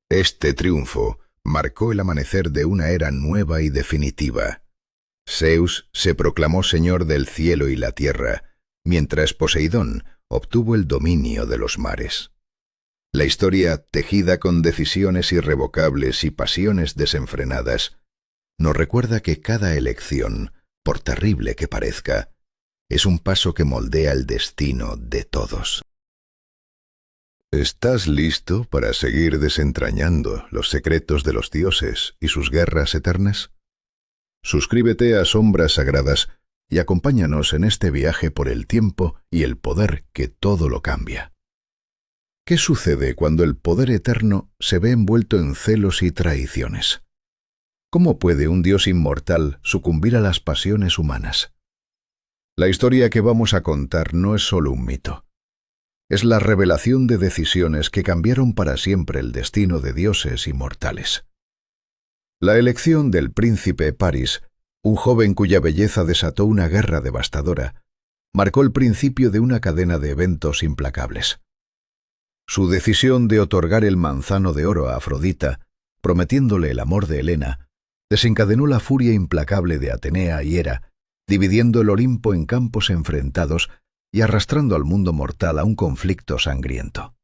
Este triunfo marcó el amanecer de una era nueva y definitiva. Zeus se proclamó señor del cielo y la tierra, mientras Poseidón obtuvo el dominio de los mares. La historia, tejida con decisiones irrevocables y pasiones desenfrenadas, nos recuerda que cada elección, por terrible que parezca, es un paso que moldea el destino de todos. ¿Estás listo para seguir desentrañando los secretos de los dioses y sus guerras eternas? Suscríbete a Sombras Sagradas y acompáñanos en este viaje por el tiempo y el poder que todo lo cambia. ¿Qué sucede cuando el poder eterno se ve envuelto en celos y traiciones? ¿Cómo puede un dios inmortal sucumbir a las pasiones humanas? La historia que vamos a contar no es solo un mito. Es la revelación de decisiones que cambiaron para siempre el destino de dioses y mortales. La elección del príncipe Paris, un joven cuya belleza desató una guerra devastadora, marcó el principio de una cadena de eventos implacables. Su decisión de otorgar el manzano de oro a Afrodita, prometiéndole el amor de Helena, desencadenó la furia implacable de Atenea y Hera, dividiendo el Olimpo en campos enfrentados y arrastrando al mundo mortal a un conflicto sangriento.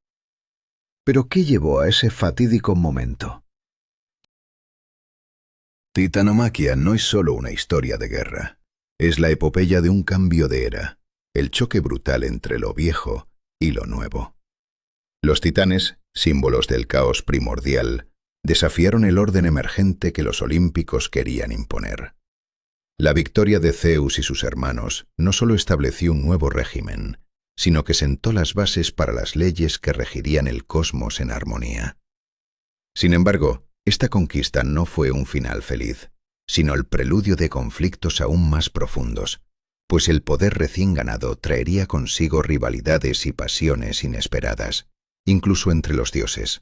¿Pero qué llevó a ese fatídico momento? Titanomaquia no es solo una historia de guerra. Es la epopeya de un cambio de era, el choque brutal entre lo viejo y lo nuevo. Los titanes, símbolos del caos primordial, desafiaron el orden emergente que los olímpicos querían imponer. La victoria de Zeus y sus hermanos no solo estableció un nuevo régimen, sino que sentó las bases para las leyes que regirían el cosmos en armonía. Sin embargo, esta conquista no fue un final feliz, sino el preludio de conflictos aún más profundos, pues el poder recién ganado traería consigo rivalidades y pasiones inesperadas, incluso entre los dioses.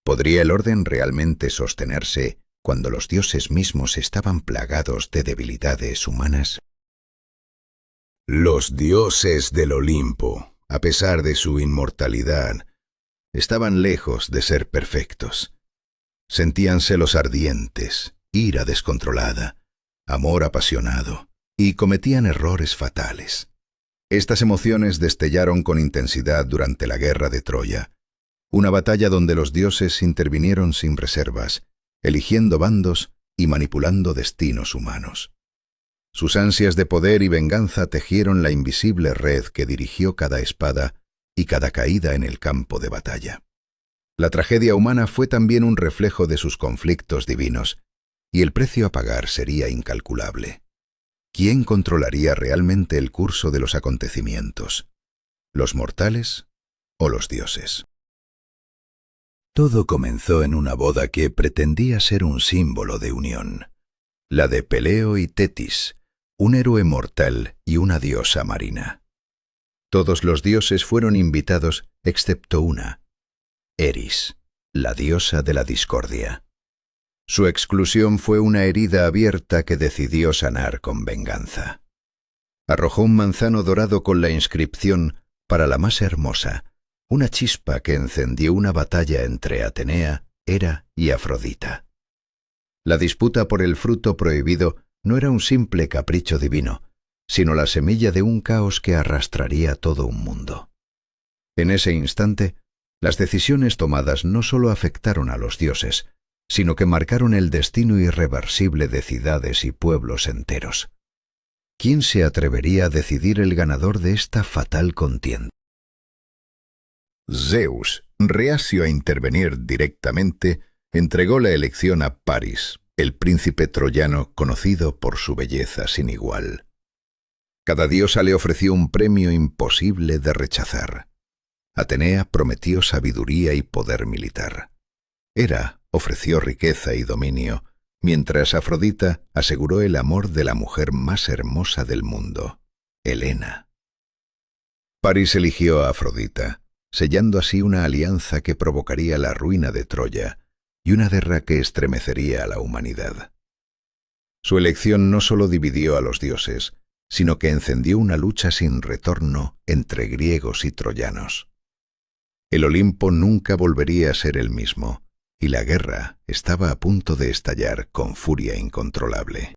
¿Podría el orden realmente sostenerse cuando los dioses mismos estaban plagados de debilidades humanas? Los dioses del Olimpo, a pesar de su inmortalidad, estaban lejos de ser perfectos. Sentían celos ardientes, ira descontrolada, amor apasionado, y cometían errores fatales. Estas emociones destellaron con intensidad durante la guerra de Troya, una batalla donde los dioses intervinieron sin reservas, eligiendo bandos y manipulando destinos humanos. Sus ansias de poder y venganza tejieron la invisible red que dirigió cada espada y cada caída en el campo de batalla. La tragedia humana fue también un reflejo de sus conflictos divinos, y el precio a pagar sería incalculable. ¿Quién controlaría realmente el curso de los acontecimientos? ¿Los mortales o los dioses? Todo comenzó en una boda que pretendía ser un símbolo de unión, la de Peleo y Tetis, un héroe mortal y una diosa marina. Todos los dioses fueron invitados excepto una, Eris, la diosa de la discordia. Su exclusión fue una herida abierta que decidió sanar con venganza. Arrojó un manzano dorado con la inscripción «Para la más hermosa», una chispa que encendió una batalla entre Atenea, Hera y Afrodita. La disputa por el fruto prohibido no era un simple capricho divino, sino la semilla de un caos que arrastraría todo un mundo. En ese instante, las decisiones tomadas no solo afectaron a los dioses, sino que marcaron el destino irreversible de ciudades y pueblos enteros. ¿Quién se atrevería a decidir el ganador de esta fatal contienda? Zeus, reacio a intervenir directamente, entregó la elección a Paris, el príncipe troyano conocido por su belleza sin igual. Cada diosa le ofreció un premio imposible de rechazar. Atenea prometió sabiduría y poder militar. Hera ofreció riqueza y dominio, mientras Afrodita aseguró el amor de la mujer más hermosa del mundo, Helena. Paris eligió a Afrodita, sellando así una alianza que provocaría la ruina de Troya y una guerra que estremecería a la humanidad. Su elección no solo dividió a los dioses, sino que encendió una lucha sin retorno entre griegos y troyanos. El Olimpo nunca volvería a ser el mismo, y la guerra estaba a punto de estallar con furia incontrolable.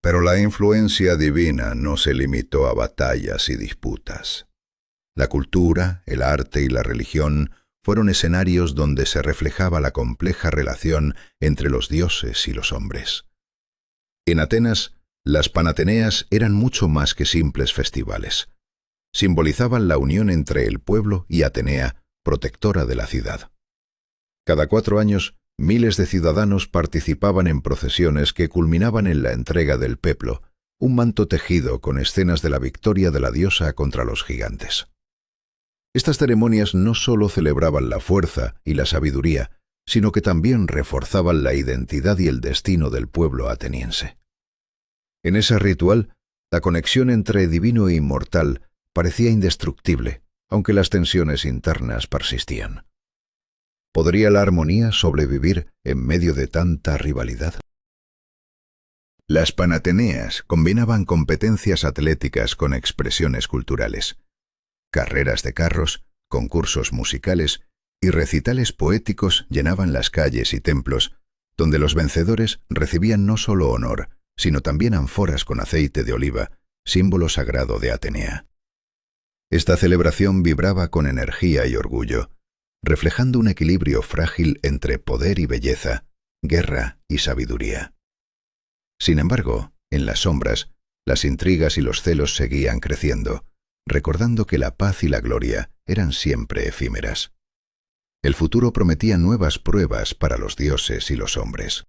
Pero la influencia divina no se limitó a batallas y disputas. La cultura, el arte y la religión fueron escenarios donde se reflejaba la compleja relación entre los dioses y los hombres. En Atenas, las Panateneas eran mucho más que simples festivales. Simbolizaban la unión entre el pueblo y Atenea, protectora de la ciudad. Cada 4 años, miles de ciudadanos participaban en procesiones que culminaban en la entrega del peplo, un manto tejido con escenas de la victoria de la diosa contra los gigantes. Estas ceremonias no solo celebraban la fuerza y la sabiduría, sino que también reforzaban la identidad y el destino del pueblo ateniense. En ese ritual, la conexión entre divino e inmortal parecía indestructible, aunque las tensiones internas persistían. ¿Podría la armonía sobrevivir en medio de tanta rivalidad? Las Panateneas combinaban competencias atléticas con expresiones culturales. Carreras de carros, concursos musicales y recitales poéticos llenaban las calles y templos, donde los vencedores recibían no solo honor, sino también ánforas con aceite de oliva, símbolo sagrado de Atenea. Esta celebración vibraba con energía y orgullo, reflejando un equilibrio frágil entre poder y belleza, guerra y sabiduría. Sin embargo, en las sombras, las intrigas y los celos seguían creciendo, recordando que la paz y la gloria eran siempre efímeras. El futuro prometía nuevas pruebas para los dioses y los hombres.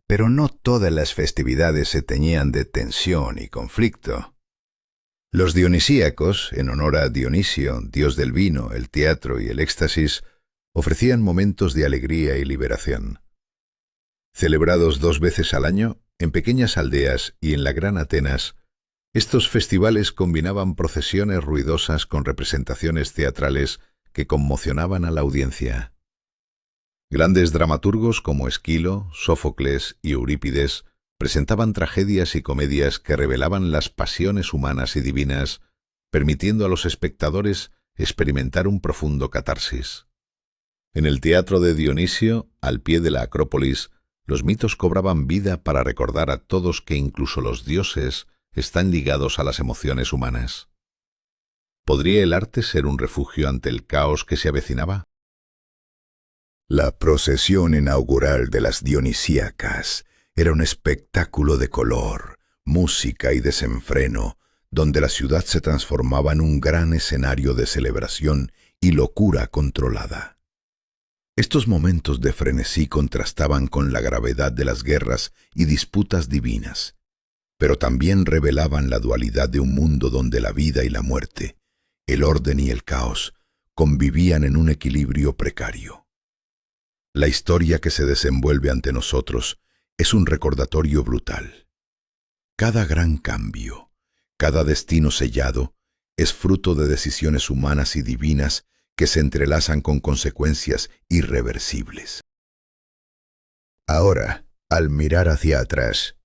Pero no todas las festividades se teñían de tensión y conflicto. Los dionisíacos, en honor a Dionisio, dios del vino, el teatro y el éxtasis, ofrecían momentos de alegría y liberación. Celebrados 2 veces al año, en pequeñas aldeas y en la Gran Atenas, estos festivales combinaban procesiones ruidosas con representaciones teatrales que conmocionaban a la audiencia. Grandes dramaturgos como Esquilo, Sófocles y Eurípides presentaban tragedias y comedias que revelaban las pasiones humanas y divinas, permitiendo a los espectadores experimentar un profundo catarsis. En el teatro de Dionisio, al pie de la Acrópolis, los mitos cobraban vida para recordar a todos que incluso los dioses están ligados a las emociones humanas. ¿Podría el arte ser un refugio ante el caos que se avecinaba? La procesión inaugural de las Dionisíacas era un espectáculo de color, música y desenfreno, donde la ciudad se transformaba en un gran escenario de celebración y locura controlada. Estos momentos de frenesí contrastaban con la gravedad de las guerras y disputas divinas, pero también revelaban la dualidad de un mundo donde la vida y la muerte, el orden y el caos, convivían en un equilibrio precario. La historia que se desenvuelve ante nosotros es un recordatorio brutal. Cada gran cambio, cada destino sellado, es fruto de decisiones humanas y divinas que se entrelazan con consecuencias irreversibles. Ahora, al mirar hacia atrás,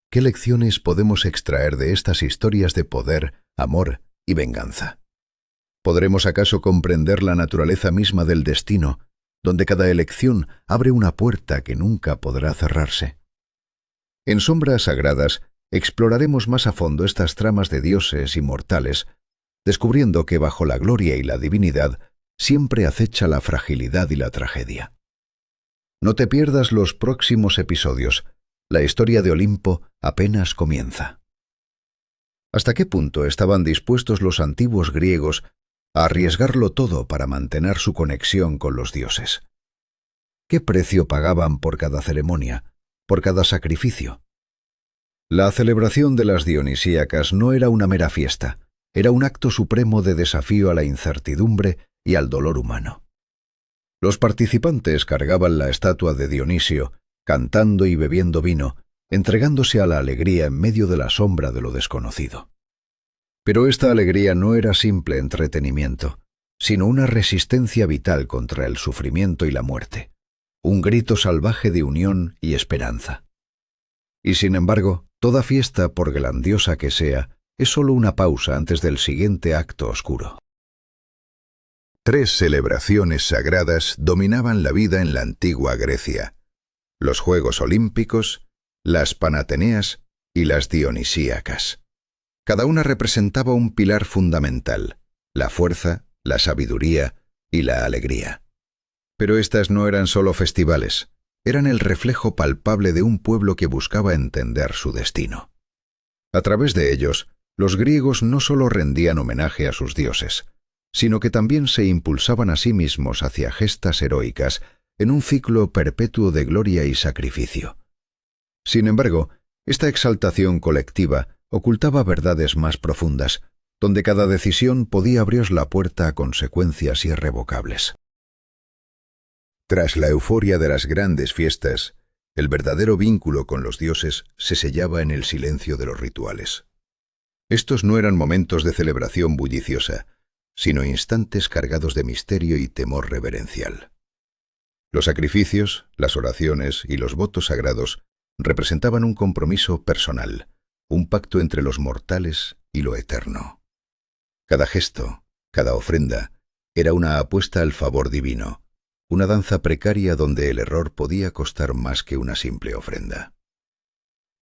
¿qué lecciones podemos extraer de estas historias de poder, amor y venganza? ¿Podremos acaso comprender la naturaleza misma del destino, donde cada elección abre una puerta que nunca podrá cerrarse? En Sombras Sagradas exploraremos más a fondo estas tramas de dioses inmortales, descubriendo que bajo la gloria y la divinidad siempre acecha la fragilidad y la tragedia. No te pierdas los próximos episodios. La historia de Olimpo apenas comienza. ¿Hasta qué punto estaban dispuestos los antiguos griegos a arriesgarlo todo para mantener su conexión con los dioses? ¿Qué precio pagaban por cada ceremonia, por cada sacrificio? La celebración de las Dionisíacas no era una mera fiesta, era un acto supremo de desafío a la incertidumbre y al dolor humano. Los participantes cargaban la estatua de Dionisio, cantando y bebiendo vino, entregándose a la alegría en medio de la sombra de lo desconocido. Pero esta alegría no era simple entretenimiento, sino una resistencia vital contra el sufrimiento y la muerte, un grito salvaje de unión y esperanza. Y sin embargo, toda fiesta, por grandiosa que sea, es solo una pausa antes del siguiente acto oscuro. Tres celebraciones sagradas dominaban la vida en la antigua Grecia: los Juegos Olímpicos, las Panateneas y las Dionisíacas. Cada una representaba un pilar fundamental: la fuerza, la sabiduría y la alegría. Pero estas no eran solo festivales, eran el reflejo palpable de un pueblo que buscaba entender su destino. A través de ellos, los griegos no solo rendían homenaje a sus dioses, sino que también se impulsaban a sí mismos hacia gestas heroicas en un ciclo perpetuo de gloria y sacrificio. Sin embargo, esta exaltación colectiva ocultaba verdades más profundas, donde cada decisión podía abrir la puerta a consecuencias irrevocables. Tras la euforia de las grandes fiestas, el verdadero vínculo con los dioses se sellaba en el silencio de los rituales. Estos no eran momentos de celebración bulliciosa, sino instantes cargados de misterio y temor reverencial. Los sacrificios, las oraciones y los votos sagrados representaban un compromiso personal, un pacto entre los mortales y lo eterno. Cada gesto, cada ofrenda, era una apuesta al favor divino, una danza precaria donde el error podía costar más que una simple ofrenda.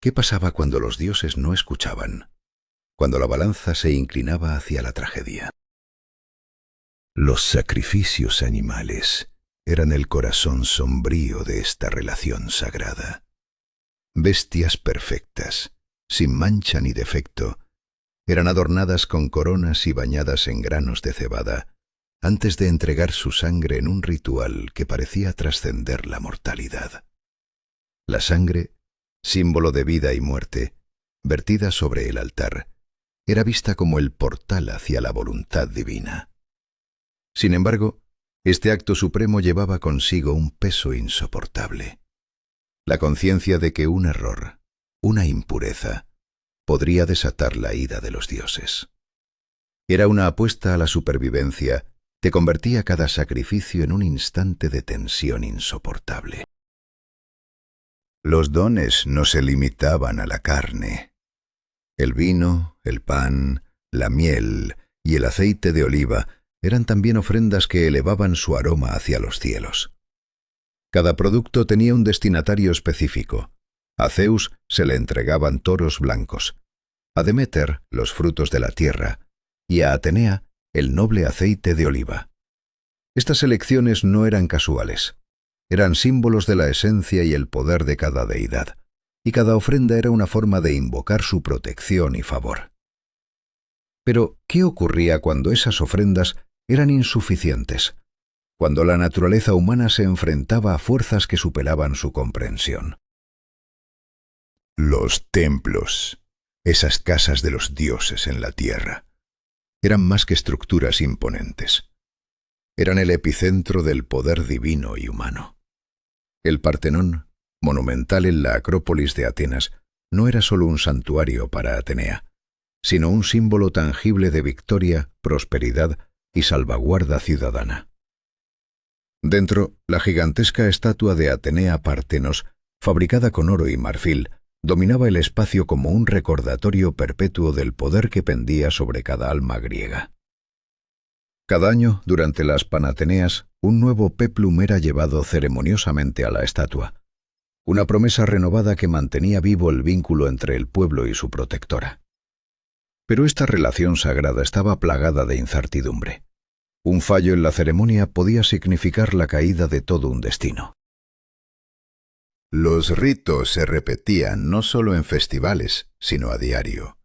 ¿Qué pasaba cuando los dioses no escuchaban? Cuando la balanza se inclinaba hacia la tragedia. Los sacrificios animales eran el corazón sombrío de esta relación sagrada. Bestias perfectas, sin mancha ni defecto, eran adornadas con coronas y bañadas en granos de cebada, antes de entregar su sangre en un ritual que parecía trascender la mortalidad. La sangre, símbolo de vida y muerte, vertida sobre el altar, era vista como el portal hacia la voluntad divina. Sin embargo, este acto supremo llevaba consigo un peso insoportable: la conciencia de que un error, una impureza, podría desatar la ira de los dioses. Era una apuesta a la supervivencia que convertía cada sacrificio en un instante de tensión insoportable. Los dones no se limitaban a la carne. El vino, el pan, la miel y el aceite de oliva eran también ofrendas que elevaban su aroma hacia los cielos. Cada producto tenía un destinatario específico. A Zeus se le entregaban toros blancos, a Deméter los frutos de la tierra y a Atenea el noble aceite de oliva. Estas elecciones no eran casuales, eran símbolos de la esencia y el poder de cada deidad, y cada ofrenda era una forma de invocar su protección y favor. Pero, ¿qué ocurría cuando esas ofrendas eran insuficientes? Cuando la naturaleza humana se enfrentaba a fuerzas que superaban su comprensión. Los templos, esas casas de los dioses en la tierra, eran más que estructuras imponentes. Eran el epicentro del poder divino y humano. El Partenón, monumental en la Acrópolis de Atenas, no era solo un santuario para Atenea, sino un símbolo tangible de victoria, prosperidad y salvaguarda ciudadana. Dentro, la gigantesca estatua de Atenea Partenos, fabricada con oro y marfil, dominaba el espacio como un recordatorio perpetuo del poder que pendía sobre cada alma griega. Cada año, durante las Panateneas, un nuevo péplum era llevado ceremoniosamente a la estatua, una promesa renovada que mantenía vivo el vínculo entre el pueblo y su protectora. Pero esta relación sagrada estaba plagada de incertidumbre. Un fallo en la ceremonia podía significar la caída de todo un destino. Los ritos se repetían no solo en festivales, sino a diario.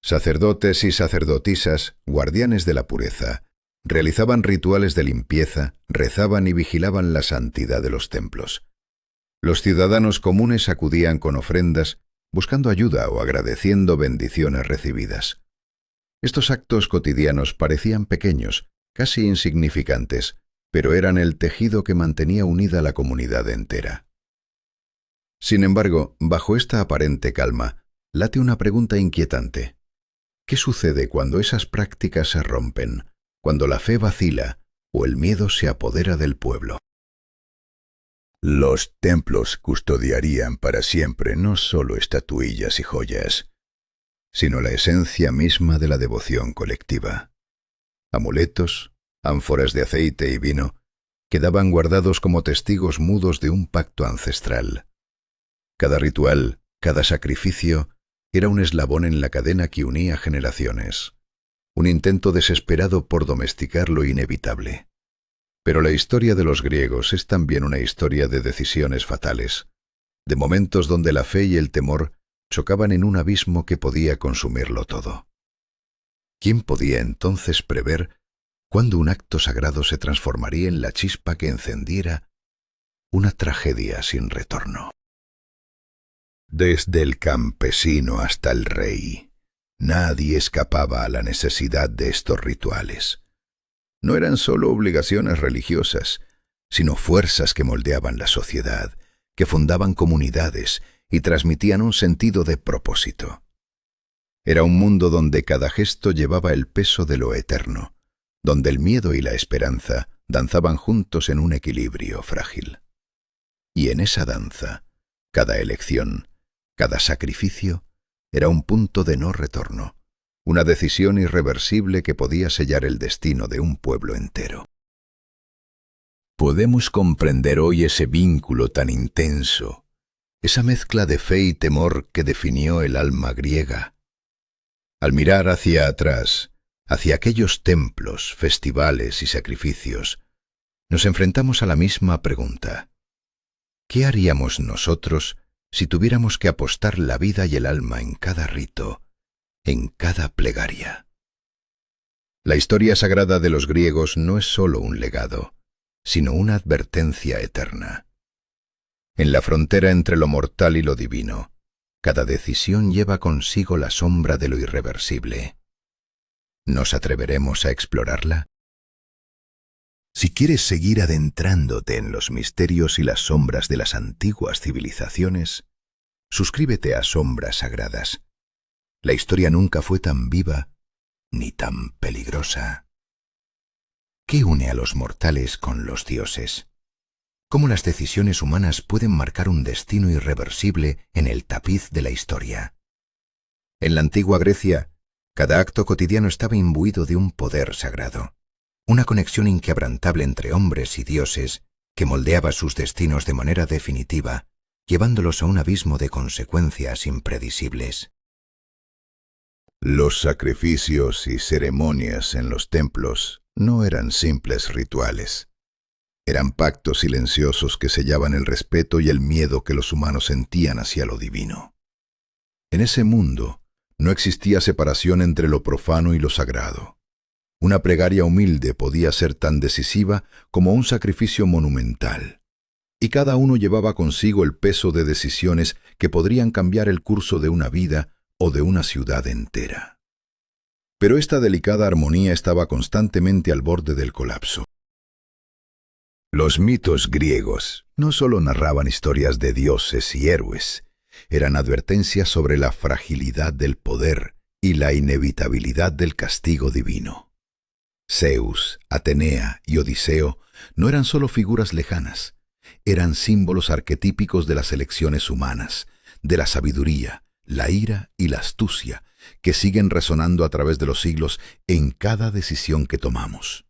Sacerdotes y sacerdotisas, guardianes de la pureza, realizaban rituales de limpieza, rezaban y vigilaban la santidad de los templos. Los ciudadanos comunes acudían con ofrendas, buscando ayuda o agradeciendo bendiciones recibidas. Estos actos cotidianos parecían pequeños, casi insignificantes, pero eran el tejido que mantenía unida a la comunidad entera. Sin embargo, bajo esta aparente calma, late una pregunta inquietante. ¿Qué sucede cuando esas prácticas se rompen, cuando la fe vacila o el miedo se apodera del pueblo? Los templos custodiarían para siempre no solo estatuillas y joyas, sino la esencia misma de la devoción colectiva. Amuletos, ánforas de aceite y vino, quedaban guardados como testigos mudos de un pacto ancestral. Cada ritual, cada sacrificio, era un eslabón en la cadena que unía generaciones, un intento desesperado por domesticar lo inevitable. Pero la historia de los griegos es también una historia de decisiones fatales, de momentos donde la fe y el temor chocaban en un abismo que podía consumirlo todo. ¿Quién podía entonces prever cuándo un acto sagrado se transformaría en la chispa que encendiera una tragedia sin retorno? Desde el campesino hasta el rey, nadie escapaba a la necesidad de estos rituales. No eran solo obligaciones religiosas, sino fuerzas que moldeaban la sociedad, que fundaban comunidades y transmitían un sentido de propósito. Era un mundo donde cada gesto llevaba el peso de lo eterno, donde el miedo y la esperanza danzaban juntos en un equilibrio frágil. Y en esa danza, cada elección, cada sacrificio, era un punto de no retorno, una decisión irreversible que podía sellar el destino de un pueblo entero. Podemos comprender hoy ese vínculo tan intenso, esa mezcla de fe y temor que definió el alma griega. Al mirar hacia atrás, hacia aquellos templos, festivales y sacrificios, nos enfrentamos a la misma pregunta. ¿Qué haríamos nosotros si tuviéramos que apostar la vida y el alma en cada rito, en cada plegaria? La historia sagrada de los griegos no es solo un legado, sino una advertencia eterna. En la frontera entre lo mortal y lo divino, cada decisión lleva consigo la sombra de lo irreversible. ¿Nos atreveremos a explorarla? Si quieres seguir adentrándote en los misterios y las sombras de las antiguas civilizaciones, suscríbete a Sombras Sagradas. La historia nunca fue tan viva ni tan peligrosa. ¿Qué une a los mortales con los dioses? ¿Cómo las decisiones humanas pueden marcar un destino irreversible en el tapiz de la historia? En la antigua Grecia, cada acto cotidiano estaba imbuido de un poder sagrado, una conexión inquebrantable entre hombres y dioses que moldeaba sus destinos de manera definitiva, llevándolos a un abismo de consecuencias impredecibles. Los sacrificios y ceremonias en los templos no eran simples rituales. Eran pactos silenciosos que sellaban el respeto y el miedo que los humanos sentían hacia lo divino. En ese mundo no existía separación entre lo profano y lo sagrado. Una plegaria humilde podía ser tan decisiva como un sacrificio monumental, y cada uno llevaba consigo el peso de decisiones que podrían cambiar el curso de una vida o de una ciudad entera. Pero esta delicada armonía estaba constantemente al borde del colapso. Los mitos griegos no solo narraban historias de dioses y héroes, eran advertencias sobre la fragilidad del poder y la inevitabilidad del castigo divino. Zeus, Atenea y Odiseo no eran solo figuras lejanas, eran símbolos arquetípicos de las elecciones humanas, de la sabiduría, la ira y la astucia, que siguen resonando a través de los siglos en cada decisión que tomamos.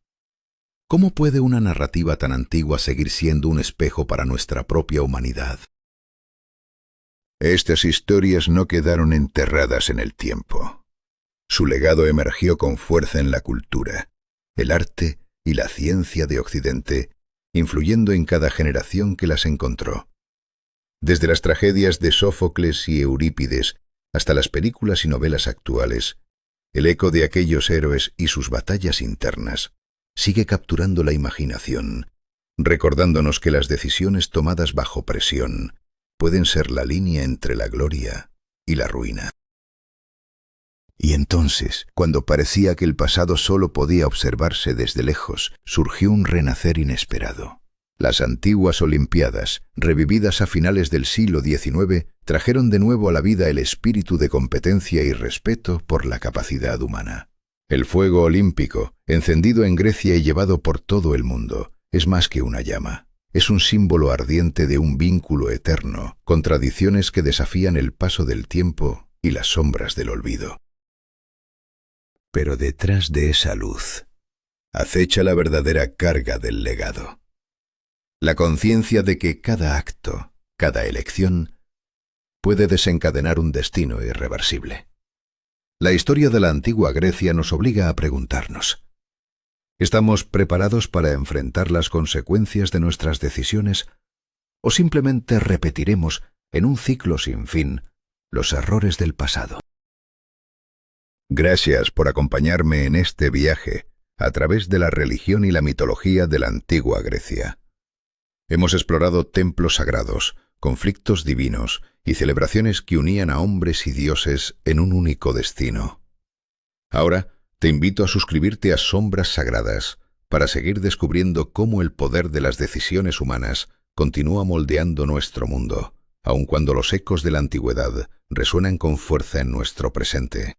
¿Cómo puede una narrativa tan antigua seguir siendo un espejo para nuestra propia humanidad? Estas historias no quedaron enterradas en el tiempo. Su legado emergió con fuerza en la cultura, el arte y la ciencia de Occidente, influyendo en cada generación que las encontró. Desde las tragedias de Sófocles y Eurípides hasta las películas y novelas actuales, el eco de aquellos héroes y sus batallas internas sigue capturando la imaginación, recordándonos que las decisiones tomadas bajo presión pueden ser la línea entre la gloria y la ruina. Y entonces, cuando parecía que el pasado solo podía observarse desde lejos, surgió un renacer inesperado. Las antiguas Olimpiadas, revividas a finales del siglo XIX, trajeron de nuevo a la vida el espíritu de competencia y respeto por la capacidad humana. El fuego olímpico, encendido en Grecia y llevado por todo el mundo, es más que una llama. Es un símbolo ardiente de un vínculo eterno, con tradiciones que desafían el paso del tiempo y las sombras del olvido. Pero detrás de esa luz acecha la verdadera carga del legado. La conciencia de que cada acto, cada elección, puede desencadenar un destino irreversible. La historia de la antigua Grecia nos obliga a preguntarnos: ¿estamos preparados para enfrentar las consecuencias de nuestras decisiones o simplemente repetiremos en un ciclo sin fin los errores del pasado? Gracias por acompañarme en este viaje a través de la religión y la mitología de la antigua Grecia. Hemos explorado templos sagrados, conflictos divinos y celebraciones que unían a hombres y dioses en un único destino. Ahora te invito a suscribirte a Sombras Sagradas para seguir descubriendo cómo el poder de las decisiones humanas continúa moldeando nuestro mundo, aun cuando los ecos de la antigüedad resuenan con fuerza en nuestro presente.